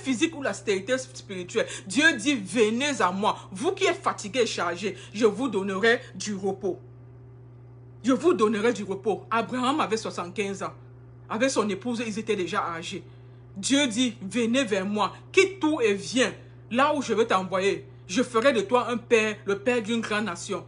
physique ou l'austérité spirituelle. Dieu dit, venez à moi, vous qui êtes fatigués et chargés, je vous donnerai du repos. Je vous donnerai du repos. Abraham avait 75 ans. Avec son épouse, ils étaient déjà âgés. Dieu dit, venez vers moi, quitte tout et viens. Là où je vais t'envoyer, je ferai de toi un père, le père d'une grande nation.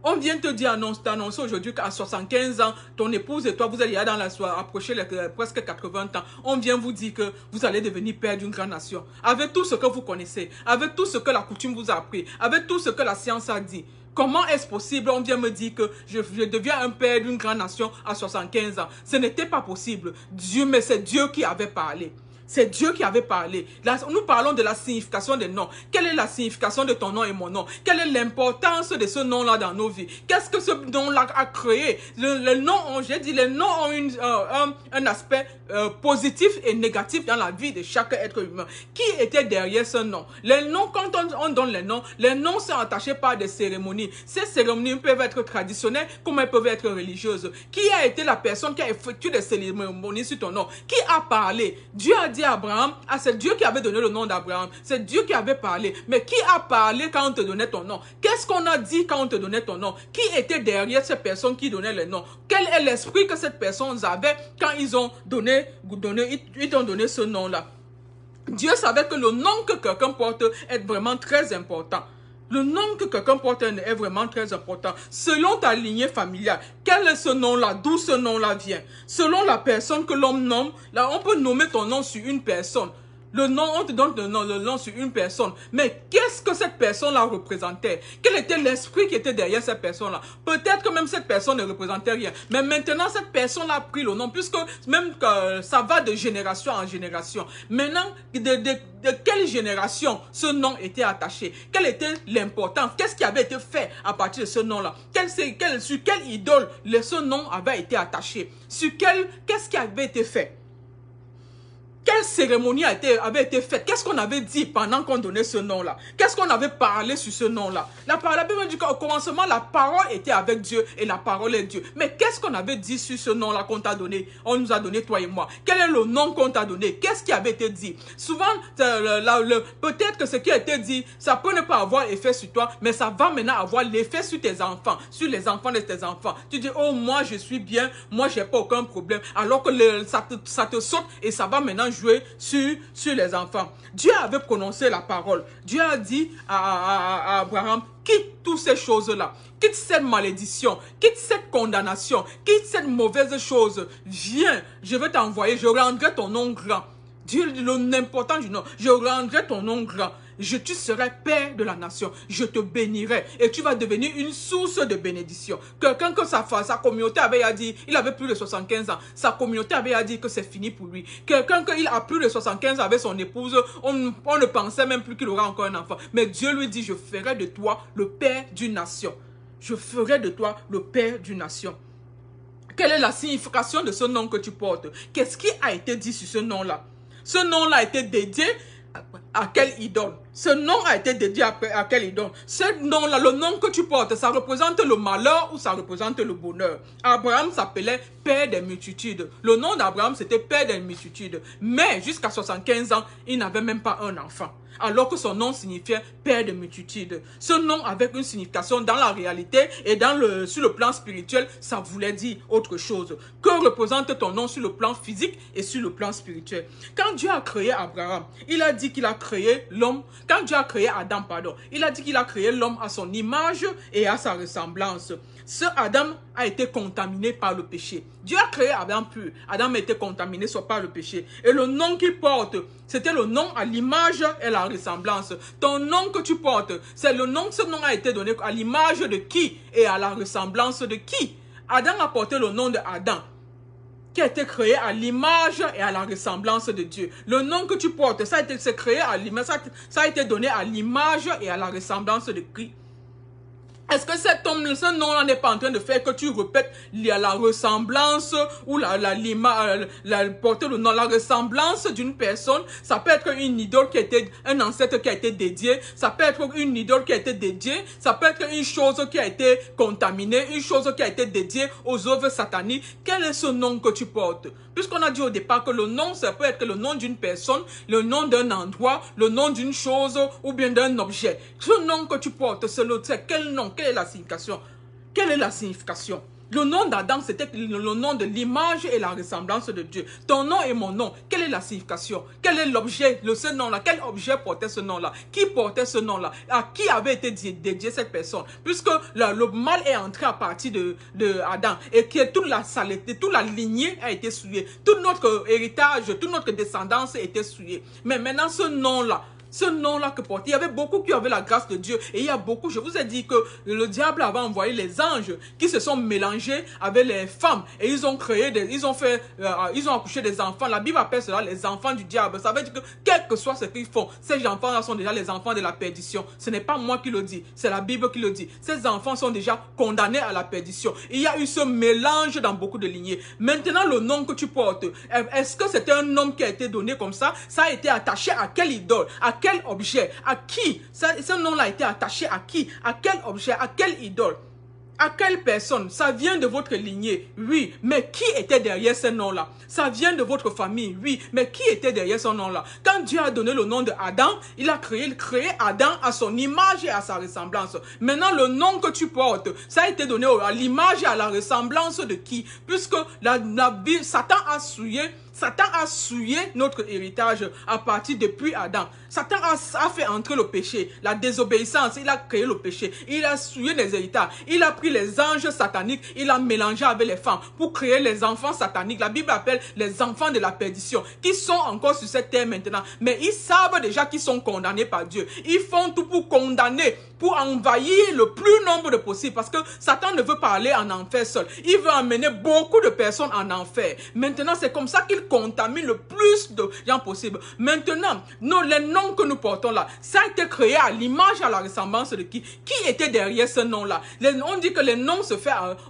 On vient te dire, t'annoncer aujourd'hui qu'à 75 ans, ton épouse et toi, vous allez dans la soirée, approcher presque 80 ans. On vient vous dire que vous allez devenir père d'une grande nation. Avec tout ce que vous connaissez, avec tout ce que la coutume vous a appris, avec tout ce que la science a dit. Comment est-ce possible? On vient me dire que je deviens un père d'une grande nation à 75 ans. Ce n'était pas possible. Mais c'est Dieu qui avait parlé. C'est Dieu qui avait parlé. Là, nous parlons de la signification des noms. Quelle est la signification de ton nom et mon nom? Quelle est l'importance de ce nom-là dans nos vies? Qu'est-ce que ce nom-là a créé? Les noms ont un aspect positif et négatif dans la vie de chaque être humain. Qui était derrière ce nom? Les noms, quand on donne les noms sont attachés par des cérémonies. Ces cérémonies peuvent être traditionnelles comme elles peuvent être religieuses. Qui a été la personne qui a effectué des cérémonies sur ton nom? Qui a parlé? Dieu a dit à Abraham, c'est Dieu qui avait donné le nom d'Abraham, c'est Dieu qui avait parlé, mais qui a parlé quand on te donnait ton nom? Qu'est-ce qu'on a dit quand on te donnait ton nom? Qui était derrière ces personnes qui donnaient les noms? Quel est l'esprit que cette personne avait quand ils ont donné ce nom-là? Dieu savait que le nom que quelqu'un porte est vraiment très important. Le nom que quelqu'un porte est vraiment très important. Selon ta lignée familiale, quel est ce nom-là? D'où ce nom-là vient? Selon la personne que l'homme nomme, là, on peut nommer ton nom sur une personne. Le nom, on te donne le nom sur une personne. Mais qu'est-ce que cette personne-là représentait? Quel était l'esprit qui était derrière cette personne-là? Peut-être que même cette personne ne représentait rien. Mais maintenant, cette personne-là a pris le nom, puisque même que ça va de génération en génération. Maintenant, de quelle génération ce nom était attaché? Quelle était l'importance? Qu'est-ce qui avait été fait à partir de ce nom-là? Sur quelle idole ce nom avait été attaché? Qu'est-ce qui avait été fait? Quelle cérémonie avait été faite? Qu'est-ce qu'on avait dit pendant qu'on donnait ce nom-là? Qu'est-ce qu'on avait parlé sur ce nom-là? La Bible dit qu'au commencement, la parole était avec Dieu et la parole est Dieu. Mais qu'est-ce qu'on avait dit sur ce nom-là qu'on t'a donné? On nous a donné, toi et moi. Quel est le nom qu'on t'a donné? Qu'est-ce qui avait été dit? Souvent, peut-être que ce qui a été dit, ça peut ne pas avoir effet sur toi, mais ça va maintenant avoir l'effet sur tes enfants, sur les enfants de tes enfants. Tu dis, oh, moi, je suis bien, moi, j'ai pas aucun problème. Alors que ça te saute et ça va maintenant jouer sur les enfants. Dieu avait prononcé la parole. Dieu a dit à Abraham, quitte toutes ces choses-là. Quitte cette malédiction, quitte cette condamnation, quitte cette mauvaise chose. Viens, je vais t'envoyer, je rendrai ton nom grand. Dieu, l'important du nom, je rendrai ton nom grand. Tu serai père de la nation. Je te bénirai. Et tu vas devenir une source de bénédiction. Quelqu'un que sa communauté avait dit, il avait plus de 75 ans. Sa communauté avait dit que c'est fini pour lui. Quelqu'un qu'il a plus de 75 ans avec son épouse, on ne pensait même plus qu'il aura encore un enfant. Mais Dieu lui dit, je ferai de toi le père d'une nation. Je ferai de toi le père d'une nation. Quelle est la signification de ce nom que tu portes? Qu'est-ce qui a été dit sur ce nom-là? Ce nom-là a été dédié à quelle idole? Ce nom a été dédié à quel idole? Ce nom-là, le nom que tu portes, ça représente le malheur ou ça représente le bonheur? Abraham s'appelait Père des multitudes. Le nom d'Abraham, c'était Père des multitudes. Mais jusqu'à 75 ans, il n'avait même pas un enfant. Alors que son nom signifiait Père de multitudes. Ce nom avait une signification dans la réalité et sur le plan spirituel, ça voulait dire autre chose. Que représente ton nom sur le plan physique et sur le plan spirituel? Quand Dieu a créé Abraham, il a dit qu'il a créé l'homme. Quand Dieu a créé Adam, pardon, il a dit qu'il a créé l'homme à son image et à sa ressemblance. Ce Adam a été contaminé par le péché. Dieu a créé Adam pur. Adam a été contaminé par le péché. Et le nom qu'il porte, c'était le nom à l'image et la ressemblance. Ton nom que tu portes, c'est le nom, ce nom a été donné à l'image de qui et à la ressemblance de qui? Adam a porté le nom de Adam, qui a été créé à l'image et à la ressemblance de Dieu. Le nom que tu portes, ça a été donné à l'image et à la ressemblance de Christ. Est-ce que ce nom-là n'est pas en train de faire que tu répètes la ressemblance ou porter le nom, la ressemblance d'une personne? Ça peut être une idole un ancêtre qui a été dédié. Ça peut être une idole qui a été dédiée. Ça peut être une chose qui a été contaminée, une chose qui a été dédiée aux œuvres sataniques. Quel est ce nom que tu portes? Puisqu'on a dit au départ que le nom, ça peut être le nom d'une personne, le nom d'un endroit, le nom d'une chose ou bien d'un objet. Ce nom que tu portes, c'est quel nom? Quelle est la signification? Quelle est la signification? Le nom d'Adam, c'était le nom de l'image et la ressemblance de Dieu. Ton nom et mon nom, quelle est la signification? Quel est l'objet de ce nom-là? Quel objet portait ce nom-là? Qui portait ce nom-là? À qui avait été dédié cette personne? Puisque le mal est entré à partir de Adam et que toute la saleté, toute la lignée a été souillée. Tout notre héritage, toute notre descendance a été souillée. Mais maintenant, ce nom-là que portait, il y avait beaucoup qui avaient la grâce de Dieu. Et il y a beaucoup, je vous ai dit que le diable avait envoyé les anges qui se sont mélangés avec les femmes. Et ils ont ils ont accouché des enfants. La Bible appelle cela les enfants du diable. Ça veut dire que quel que soit ce qu'ils font, ces enfants-là sont déjà les enfants de la perdition. Ce n'est pas moi qui le dis, c'est la Bible qui le dit. Ces enfants sont déjà condamnés à la perdition. Il y a eu ce mélange dans beaucoup de lignées. Maintenant, le nom que tu portes, est-ce que c'était un nom qui a été donné comme ça? Ça a été attaché à quelle idole? À quel objet? À qui? Ce nom-là a été attaché à qui? À quel objet? À quelle idole? À quelle personne? Ça vient de votre lignée, oui, mais qui était derrière ce nom-là? Ça vient de votre famille, oui, mais qui était derrière ce nom-là? Quand Dieu a donné le nom de Adam, il a créé Adam à son image et à sa ressemblance. Maintenant, le nom que tu portes, ça a été donné à l'image et à la ressemblance de qui? Puisque Satan a souillé notre héritage à partir depuis Adam. Satan a fait entrer le péché, la désobéissance, il a créé le péché, il a souillé les héritages, il a pris les anges sataniques, il a mélangé avec les femmes pour créer les enfants sataniques. La Bible appelle les enfants de la perdition, qui sont encore sur cette terre maintenant, mais ils savent déjà qu'ils sont condamnés par Dieu. Ils font tout pour condamner, pour envahir le plus nombre de possible, parce que Satan ne veut pas aller en enfer seul. Il veut amener beaucoup de personnes en enfer. Maintenant, c'est comme ça qu'il contamine le plus de gens possible. Maintenant, les noms que nous portons là, ça a été créé à l'image, à la ressemblance de qui? Qui était derrière ce nom-là? On dit que les noms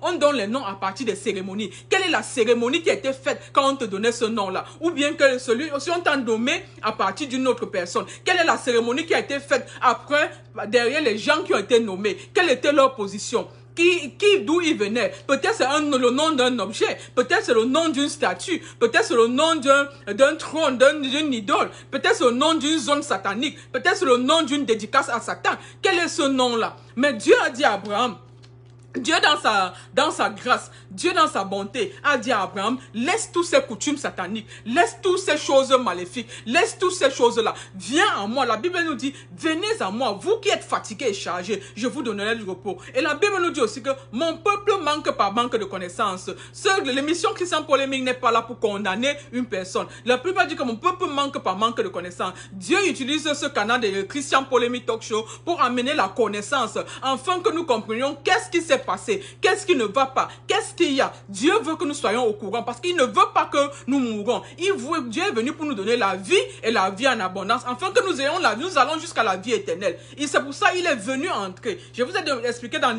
on donne les noms à partir des cérémonies. Quelle est la cérémonie qui a été faite quand on te donnait ce nom-là? Ou bien que si on t'a nommé à partir d'une autre personne, quelle est la cérémonie qui a été faite après, derrière les gens qui ont été nommés? Quelle était leur position? D'où ils venaient? Peut-être c'est le nom d'un objet, peut-être c'est le nom d'une statue, peut-être c'est le nom d'un trône, d'une idole, peut-être c'est le nom d'une zone satanique, peut-être c'est le nom d'une dédicace à Satan. Quel est ce nom-là? Mais Dieu a dit à Abraham, Dieu dans sa grâce, Dieu dans sa bonté a dit à Abraham, laisse toutes ces coutumes sataniques, laisse toutes ces choses maléfiques, laisse toutes ces choses-là, viens à moi. La Bible nous dit, venez à moi, vous qui êtes fatigués et chargés, je vous donnerai du repos. Et la Bible nous dit aussi que mon peuple manque par manque de connaissances. L'émission Christian Polémique n'est pas là pour condamner une personne. La plupart disent que mon peuple manque par manque de connaissances. Dieu utilise ce canal de Christian Polémique Talk Show pour amener la connaissance, afin que nous comprenions qu'est-ce qui s'est passé? Qu'est-ce qui ne va pas? Qu'est-ce qu'il y a? Dieu veut que nous soyons au courant parce qu'il ne veut pas que nous mourons. Dieu est venu pour nous donner la vie et la vie en abondance. Afin que nous ayons la vie, nous allons jusqu'à la vie éternelle. Et c'est pour ça qu'il est venu entrer. Je vous ai expliqué dans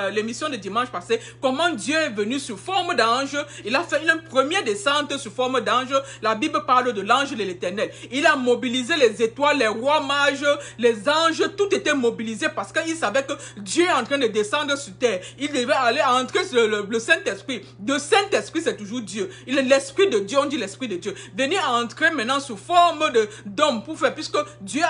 l'émission de dimanche passé comment Dieu est venu sous forme d'ange. Il a fait une première descente sous forme d'ange. La Bible parle de l'ange de l'éternel. Il a mobilisé les étoiles, les rois mages, les anges, tout était mobilisé parce qu'il savait que Dieu est en train de descendre sur terre. Il devait aller entrer sur le Saint-Esprit. Le Saint-Esprit, c'est toujours Dieu. Il est l'Esprit de Dieu, on dit l'Esprit de Dieu. Venir entrer maintenant sous forme d'homme pour faire, puisque Dieu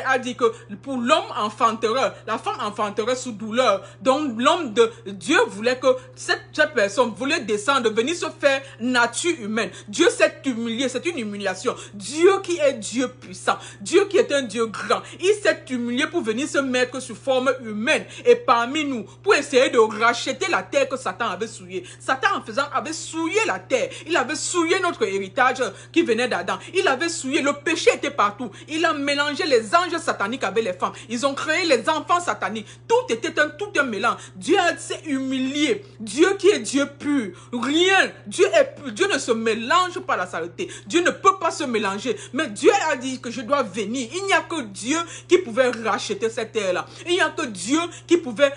a dit que pour l'homme enfantera, la femme enfantera sous douleur. Donc l'homme de Dieu voulait que cette personne voulait descendre, venir se faire nature humaine. Dieu s'est humilié, c'est une humiliation. Dieu qui est Dieu puissant, Dieu qui est un Dieu grand, il s'est humilié pour venir se mettre sous forme humaine et parmi nous, pour essayer de racheter la terre que Satan avait souillée. Satan en faisant avait souillé la terre, il avait souillé notre héritage qui venait d'Adam, il avait souillé, le péché était partout, il a mélangé les anges sataniques avec les femmes, ils ont créé les enfants sataniques, tout était tout un mélange. Dieu s'est humilié, Dieu qui est Dieu pur, rien, Dieu est pur, Dieu ne se mélange pas à la saleté, Dieu ne peut pas se mélanger, mais Dieu a dit que je dois venir. Il n'y a que Dieu qui pouvait racheter cette terre-là. Il n'y a que Dieu qui pouvait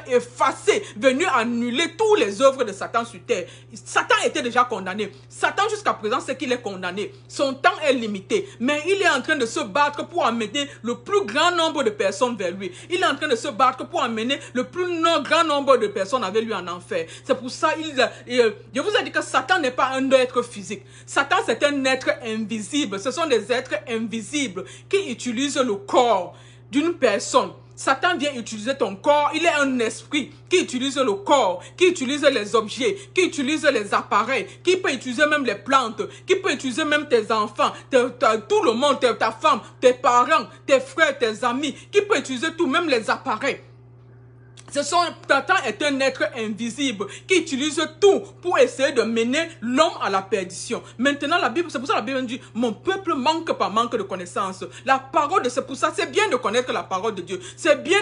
effacer, venir annuler tous les œuvres de Satan sur terre. Satan était déjà condamné. Satan jusqu'à présent c'est qu'il est condamné. Son temps est limité, mais il est en train de se battre pour amener le plus grand nombre de personnes vers lui. Il est en train de se battre pour amener le plus grand nombre de personnes avec lui en enfer. C'est pour ça je vous ai dit que Satan n'est pas un être physique. Satan c'est un être invisible. Ce sont des êtres invisibles qui utilisent le corps d'une personne. Satan vient utiliser ton corps, il est un esprit qui utilise le corps, qui utilise les objets, qui utilise les appareils, qui peut utiliser même les plantes, qui peut utiliser même tes enfants, tout le monde, ta femme, tes parents, tes frères, tes amis, qui peut utiliser tout, même les appareils. Satan est un être invisible qui utilise tout pour essayer de mener l'homme à la perdition. Maintenant, la Bible, c'est pour ça que la Bible dit, mon peuple manque par manque de connaissance. La parole c'est pour ça, c'est bien de connaître la parole de Dieu. C'est bien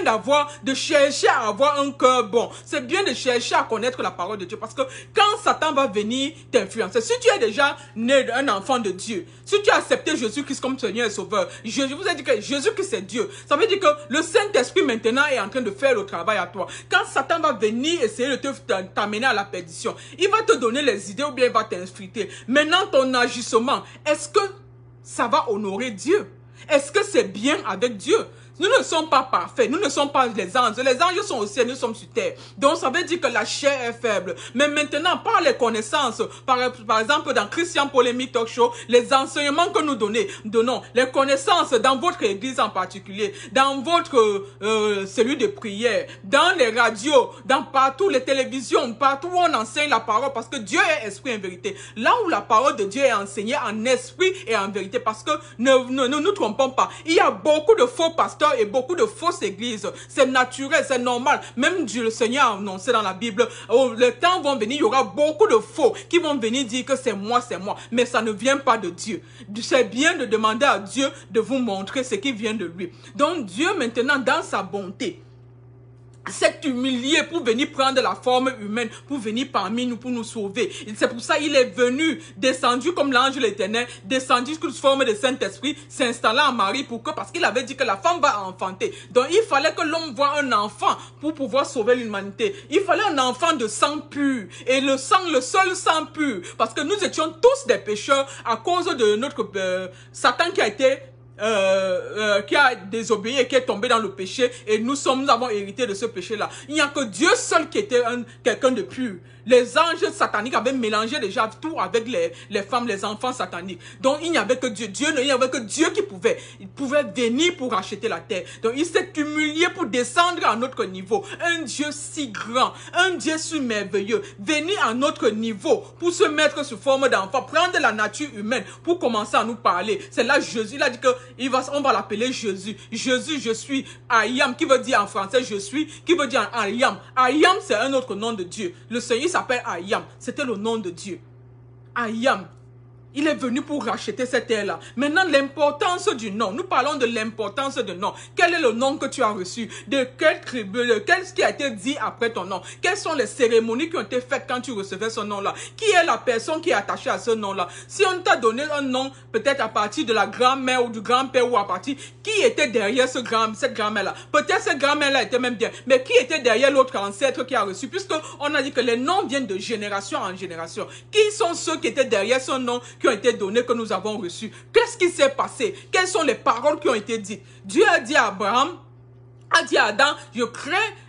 de chercher à avoir un cœur bon. C'est bien de chercher à connaître la parole de Dieu. Parce que quand Satan va venir t'influencer, si tu es déjà né un enfant de Dieu, si tu as accepté Jésus-Christ comme Seigneur et Sauveur, je vous ai dit que Jésus-Christ c'est Dieu. Ça veut dire que le Saint-Esprit maintenant est en train de faire le travail à toi. Quand Satan va venir essayer de t'amener à la perdition, il va te donner les idées ou bien il va t'infiltrer. Maintenant, ton agissement, est-ce que ça va honorer Dieu? Est-ce que c'est bien avec Dieu? Nous ne sommes pas parfaits, nous ne sommes pas les anges. Les anges sont au ciel, nous sommes sur terre. Donc ça veut dire que la chair est faible. Mais maintenant, par les connaissances, par exemple dans Christian Polémique Talk Show, les enseignements que nous donnons, les connaissances dans votre église en particulier, dans votre celui de prière, dans les radios, dans partout les télévisions, partout où on enseigne la parole, parce que Dieu est esprit en vérité. Là où la parole de Dieu est enseignée en esprit et en vérité, parce que ne nous trompons pas. Il y a beaucoup de faux pasteurs et beaucoup de fausses églises. C'est naturel, c'est normal. Même Dieu, le Seigneur a annoncé dans la Bible, le temps va venir, il y aura beaucoup de faux qui vont venir dire que c'est moi. Mais ça ne vient pas de Dieu. C'est bien de demander à Dieu de vous montrer ce qui vient de lui. Donc Dieu maintenant, dans sa bonté, s'est humilié pour venir prendre la forme humaine, pour venir parmi nous, pour nous sauver. C'est pour ça qu'il est venu, descendu comme l'ange de l'Éternel, descendu sous forme de Saint-Esprit, s'installant en Marie parce qu'il avait dit que la femme va enfanter. Donc il fallait que l'homme voie un enfant pour pouvoir sauver l'humanité. Il fallait un enfant de sang pur. Et le seul sang pur, parce que nous étions tous des pécheurs à cause de notre Satan qui a désobéi et qui est tombé dans le péché, et nous avons hérité de ce péché-là. Il n'y a que Dieu seul qui était quelqu'un de pur. Les anges sataniques avaient mélangé déjà tout avec les femmes, les enfants sataniques. Donc il n'y avait que Dieu. Il n'y avait que Dieu qui pouvait. Il pouvait venir pour racheter la terre. Donc il s'est humilié pour descendre à notre niveau. Un Dieu si grand, un Dieu si merveilleux, venir à notre niveau pour se mettre sous forme d'enfant, prendre la nature humaine pour commencer à nous parler. C'est là Jésus, il a dit que on va l'appeler Jésus. Jésus, je suis I am, qui veut dire en français je suis, qui veut dire I am. I am, c'est un autre nom de Dieu. Le Seigneur s'appelle I am. C'était le nom de Dieu. I am. Il est venu pour racheter cette terre-là. Maintenant, l'importance du nom. Nous parlons de l'importance du nom. Quel est le nom que tu as reçu? De quelle tribu? Qu'est-ce qui a été dit après ton nom? Quelles sont les cérémonies qui ont été faites quand tu recevais ce nom-là? Qui est la personne qui est attachée à ce nom-là? Si on t'a donné un nom, peut-être à partir de la grand-mère ou du grand-père ou à partir, qui était derrière cette grand-mère-là? Peut-être cette grand-mère-là était même bien. Mais qui était derrière l'autre ancêtre qui a reçu? Puisque on a dit que les noms viennent de génération en génération. Qui sont ceux qui étaient derrière ce nom qui ont été donnés, que nous avons reçus? Qu'est-ce qui s'est passé? Quelles sont les paroles qui ont été dites? Dieu a dit à Abraham, a dit à Adam,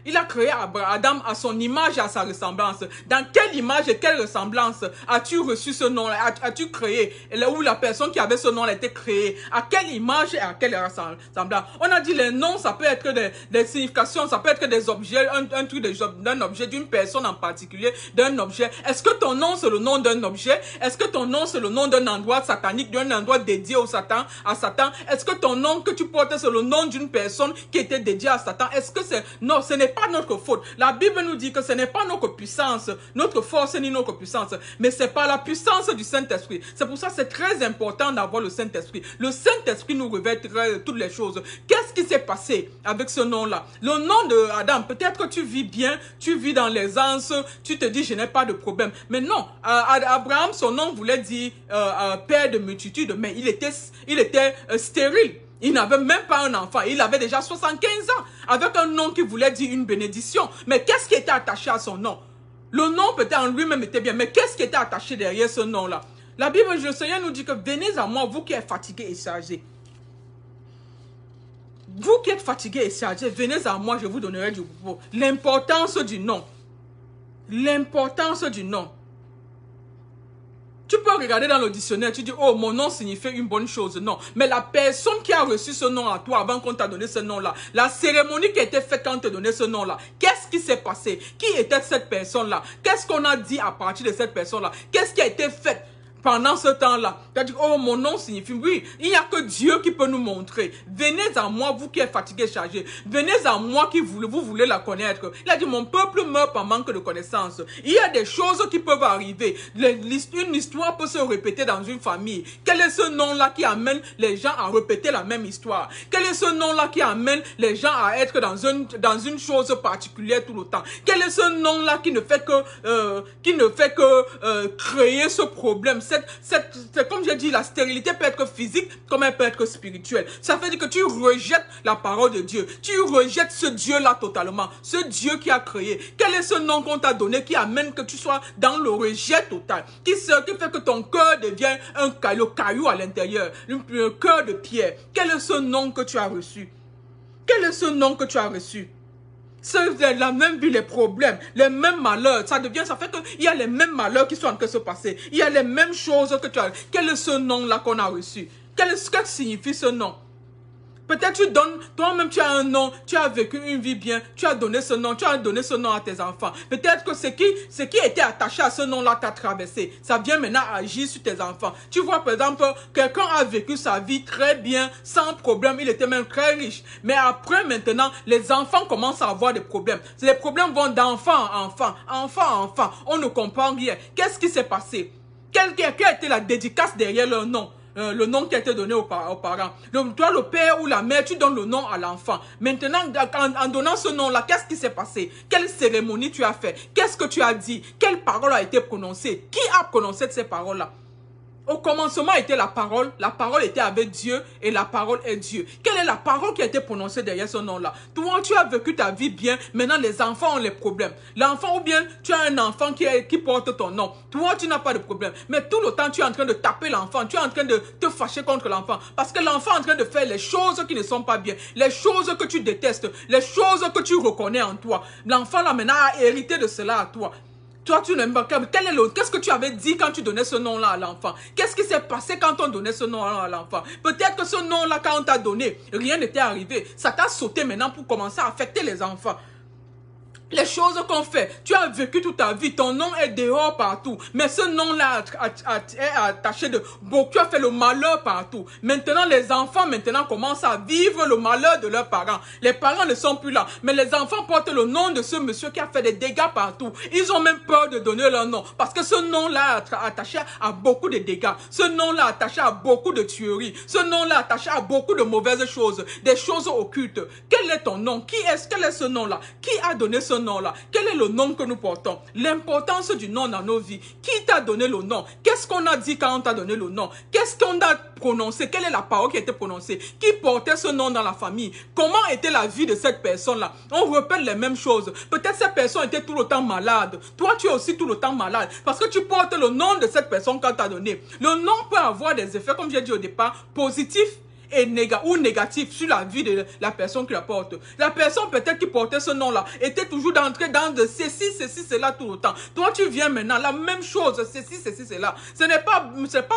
il a créé Adam à son image et à sa ressemblance. Dans quelle image et quelle ressemblance as-tu reçu ce nom-là? As-tu créé? Où la personne qui avait ce nom-là a été créée? À quelle image et à quelle ressemblance? On a dit les noms, ça peut être des significations, ça peut être des objets, un truc d'un objet, d'une personne en particulier, d'un objet. Est-ce que ton nom c'est le nom d'un objet? Est-ce que ton nom c'est le nom d'un endroit satanique, d'un endroit dédié au Satan, à Satan? Est-ce que ton nom que tu portes c'est le nom d'une personne qui était dédiée à Satan? Est-ce que c'est... Non, ce n'est pas notre faute. La Bible nous dit que ce n'est pas notre puissance, notre force ni notre puissance, mais c'est par la puissance du Saint-Esprit. C'est pour ça que c'est très important d'avoir le Saint-Esprit. Le Saint-Esprit nous révèle toutes les choses. Qu'est-ce qui s'est passé avec ce nom-là? Le nom de Adam, peut-être que tu vis bien, tu vis dans l'aisance, tu te dis je n'ai pas de problème. Mais non, Abraham, son nom voulait dire père de multitude, mais il était stérile. Il n'avait même pas un enfant. Il avait déjà 75 ans. Avec un nom qui voulait dire une bénédiction. Mais qu'est-ce qui était attaché à son nom? Le nom peut-être en lui-même était bien. Mais qu'est-ce qui était attaché derrière ce nom-là? La Bible, le Seigneur nous dit que venez à moi, vous qui êtes fatigués et chargés. Vous qui êtes fatigués et chargés, venez à moi, je vous donnerai du repos. L'importance du nom. L'importance du nom. Tu peux regarder dans le dictionnaire, tu dis, oh, mon nom signifie une bonne chose. Non. Mais la personne qui a reçu ce nom à toi avant qu'on t'a donné ce nom-là, la cérémonie qui a été faite quand on t'a donné ce nom-là, qu'est-ce qui s'est passé? Qui était cette personne-là? Qu'est-ce qu'on a dit à partir de cette personne-là? Qu'est-ce qui a été fait? Pendant ce temps-là, tu as dit, oh, mon nom signifie, oui, il n'y a que Dieu qui peut nous montrer. Venez à moi, vous qui êtes fatigués, chargés. Venez à moi qui vous voulez la connaître. Il a dit, mon peuple meurt par manque de connaissance. Il y a des choses qui peuvent arriver. Une histoire peut se répéter dans une famille. Quel est ce nom-là qui amène les gens à répéter la même histoire? Quel est ce nom-là qui amène les gens à être dans une chose particulière tout le temps? Quel est ce nom-là qui ne fait que créer ce problème? C'est comme j'ai dit, la stérilité peut être physique comme elle peut être spirituelle. Ça veut dire que tu rejettes la parole de Dieu. Tu rejettes ce Dieu-là totalement. Ce Dieu qui a créé. Quel est ce nom qu'on t'a donné qui amène que tu sois dans le rejet total? Qui fait que ton cœur devient le caillou à l'intérieur. Un cœur de pierre. Quel est ce nom que tu as reçu? Quel est ce nom que tu as reçu? C'est la même vie, les problèmes, les mêmes malheurs. Ça fait qu'il y a les mêmes malheurs qui sont en train de se passer. Il y a les mêmes choses que tu as. Quel est ce nom-là qu'on a reçu? Qu'est-ce que signifie ce nom? Peut-être tu donnes, toi-même tu as un nom, tu as vécu une vie bien, tu as donné ce nom, à tes enfants. Peut-être que ce qui était attaché à ce nom-là t'a traversé. Ça vient maintenant agir sur tes enfants. Tu vois, par exemple, quelqu'un a vécu sa vie très bien, sans problème, il était même très riche. Mais après, maintenant, les enfants commencent à avoir des problèmes. Les problèmes vont d'enfant en enfant. On ne comprend rien. Qu'est-ce qui s'est passé? Quelle a été la dédicace derrière leur nom? Le nom qui a été donné aux parents. Toi, le père ou la mère, tu donnes le nom à l'enfant. Maintenant, en donnant ce nom-là, qu'est-ce qui s'est passé? Quelle cérémonie tu as fait? Qu'est-ce que tu as dit? Quelle parole a été prononcée? Qui a prononcé ces paroles-là? Au commencement était la parole était avec Dieu et la parole est Dieu. Quelle est la parole qui a été prononcée derrière ce nom-là? Toi, tu as vécu ta vie bien, maintenant les enfants ont les problèmes. L'enfant ou bien tu as un enfant qui porte ton nom. Toi, tu n'as pas de problème. Mais tout le temps, tu es en train de taper l'enfant, tu es en train de te fâcher contre l'enfant. Parce que l'enfant est en train de faire les choses qui ne sont pas bien, les choses que tu détestes, les choses que tu reconnais en toi. L'enfant là maintenant a hérité de cela à toi. Toi, tu n'aimes pas. Qu'est-ce que tu avais dit quand tu donnais ce nom-là à l'enfant? Qu'est-ce qui s'est passé quand on donnait ce nom-là à l'enfant? Peut-être que ce nom-là, quand on t'a donné, rien n'était arrivé. Ça t'a sauté maintenant pour commencer à affecter les enfants. Les choses qu'on fait, tu as vécu toute ta vie, ton nom est dehors partout. Mais ce nom-là est attaché de beaucoup. Tu as fait le malheur partout. Maintenant, les enfants commencent à vivre le malheur de leurs parents. Les parents ne sont plus là. Mais les enfants portent le nom de ce monsieur qui a fait des dégâts partout. Ils ont même peur de donner leur nom. Parce que ce nom-là est attaché à beaucoup de dégâts. Ce nom-là est attaché à beaucoup de tueries. Ce nom-là est attaché à beaucoup de mauvaises choses. Des choses occultes. Quel est ton nom? Quel est ce nom-là? Qui a donné ce nom-là? Quel est le nom que nous portons? L'importance du nom dans nos vies. Qui t'a donné le nom? Qu'est-ce qu'on a dit quand on t'a donné le nom? Qu'est-ce qu'on a prononcé? Quelle est la parole qui a été prononcée? Qui portait ce nom dans la famille? Comment était la vie de cette personne-là? On répète les mêmes choses. Peut-être cette personne était tout le temps malade. Toi, tu es aussi tout le temps malade. Parce que tu portes le nom de cette personne qu'on t'a donné. Le nom peut avoir des effets, comme j'ai dit au départ, positifs et négatif sur la vie de la personne qui la porte. La personne peut-être qui portait ce nom-là était toujours d'entrer dans de ceci, cela tout le temps. Toi, tu viens maintenant, la même chose, ceci, cela. Ce n'est pas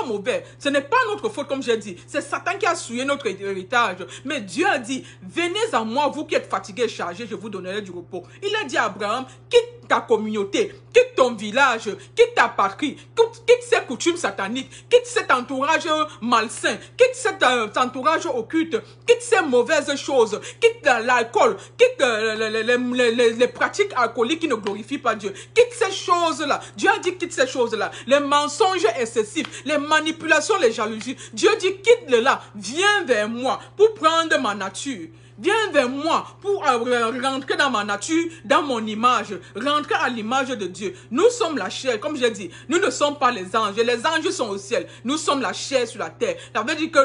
mauvais. Ce n'est pas notre faute, comme j'ai dit. C'est Satan qui a souillé notre héritage. Mais Dieu a dit, venez à moi, vous qui êtes fatigués et chargés, je vous donnerai du repos. Il a dit à Abraham, quitte ta communauté, quitte ton village, quitte ta patrie, quitte ces coutumes sataniques, quitte cet entourage malsain, quitte cet entourage occulte, quitte ces mauvaises choses, quitte l'alcool, quitte les pratiques alcooliques qui ne glorifient pas Dieu, quitte ces choses-là. Dieu a dit quitte ces choses-là, les mensonges excessifs, les manipulations, les jalousies. Dieu dit quitte-le là, viens vers moi pour prendre ma nature. Viens vers moi pour rentrer dans ma nature, dans mon image, rentrer à l'image de Dieu. Nous sommes la chair, comme j'ai dit, nous ne sommes pas les anges. Les anges sont au ciel, nous sommes la chair sur la terre. Ça veut dire que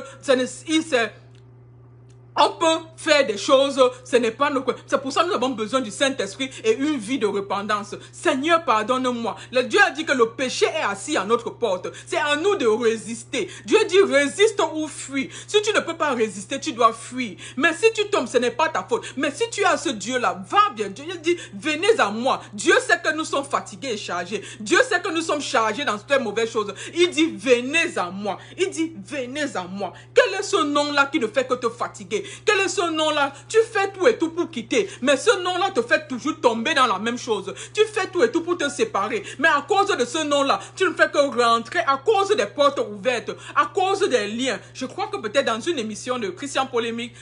on peut faire des choses, ce n'est pas nos... C'est pour ça que nous avons besoin du Saint-Esprit et une vie de repentance. Seigneur, pardonne-moi. Le Dieu a dit que le péché est assis à notre porte. C'est à nous de résister. Dieu dit résiste ou fuis. Si tu ne peux pas résister, tu dois fuir. Mais si tu tombes, ce n'est pas ta faute. Mais si tu as ce Dieu-là, va bien. Dieu dit, venez à moi. Dieu sait que nous sommes fatigués et chargés. Dieu sait que nous sommes chargés dans toutes les mauvaises choses. Il dit, venez à moi. Il dit, venez à moi. Quel est ce nom-là qui ne fait que te fatiguer? Quel est ce nom-là? Tu fais tout et tout pour quitter. Mais ce nom-là te fait toujours tomber dans la même chose. Tu fais tout et tout pour te séparer. Mais à cause de ce nom-là, tu ne fais que rentrer à cause des portes ouvertes, à cause des liens. Je crois que peut-être dans une émission de Christian Polémique,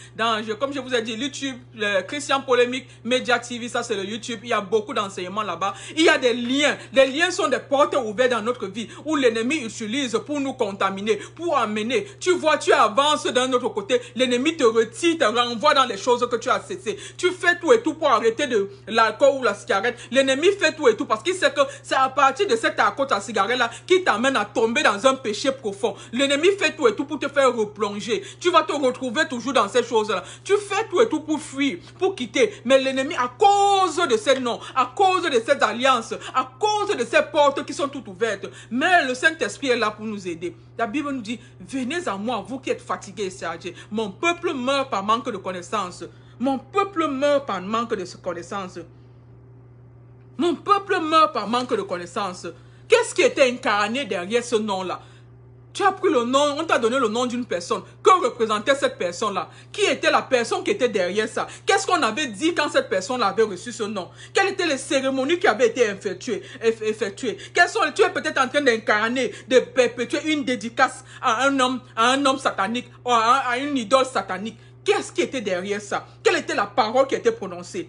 comme je vous ai dit, YouTube, le Christian Polémique, Media TV, ça c'est le YouTube, il y a beaucoup d'enseignements là-bas. Il y a des liens. Les liens sont des portes ouvertes dans notre vie où l'ennemi utilise pour nous contaminer, pour amener. Tu vois, tu avances d'un autre côté, l'ennemi te retire, te renvoie dans les choses que tu as cessées. Tu fais tout et tout pour arrêter de l'alcool ou la cigarette. L'ennemi fait tout et tout parce qu'il sait que c'est à partir de cette alcool, ta cigarette-là, qui t'amène à tomber dans un péché profond. L'ennemi fait tout et tout pour te faire replonger. Tu vas te retrouver toujours dans ces choses-là. Tu fais tout et tout pour fuir, pour quitter. Mais l'ennemi, à cause de ces noms, à cause de ces alliances, à cause de ces portes qui sont toutes ouvertes, mais le Saint-Esprit est là pour nous aider. La Bible nous dit, venez à moi, vous qui êtes fatigués et chargés. Mon peuple meurt par manque de connaissance. Mon peuple meurt par manque de connaissance. Mon peuple meurt par manque de connaissance. Qu'est-ce qui était incarné derrière ce nom-là? Tu as pris le nom, on t'a donné le nom d'une personne. Que représentait cette personne-là? Qui était la personne qui était derrière ça? Qu'est-ce qu'on avait dit quand cette personne avait reçu ce nom? Quelles étaient les cérémonies qui avaient été effectuées? Tu es peut-être en train d'incarner, de perpétuer une dédicace à un homme satanique, ou à une idole satanique. Qu'est-ce qui était derrière ça? Quelle était la parole qui était prononcée?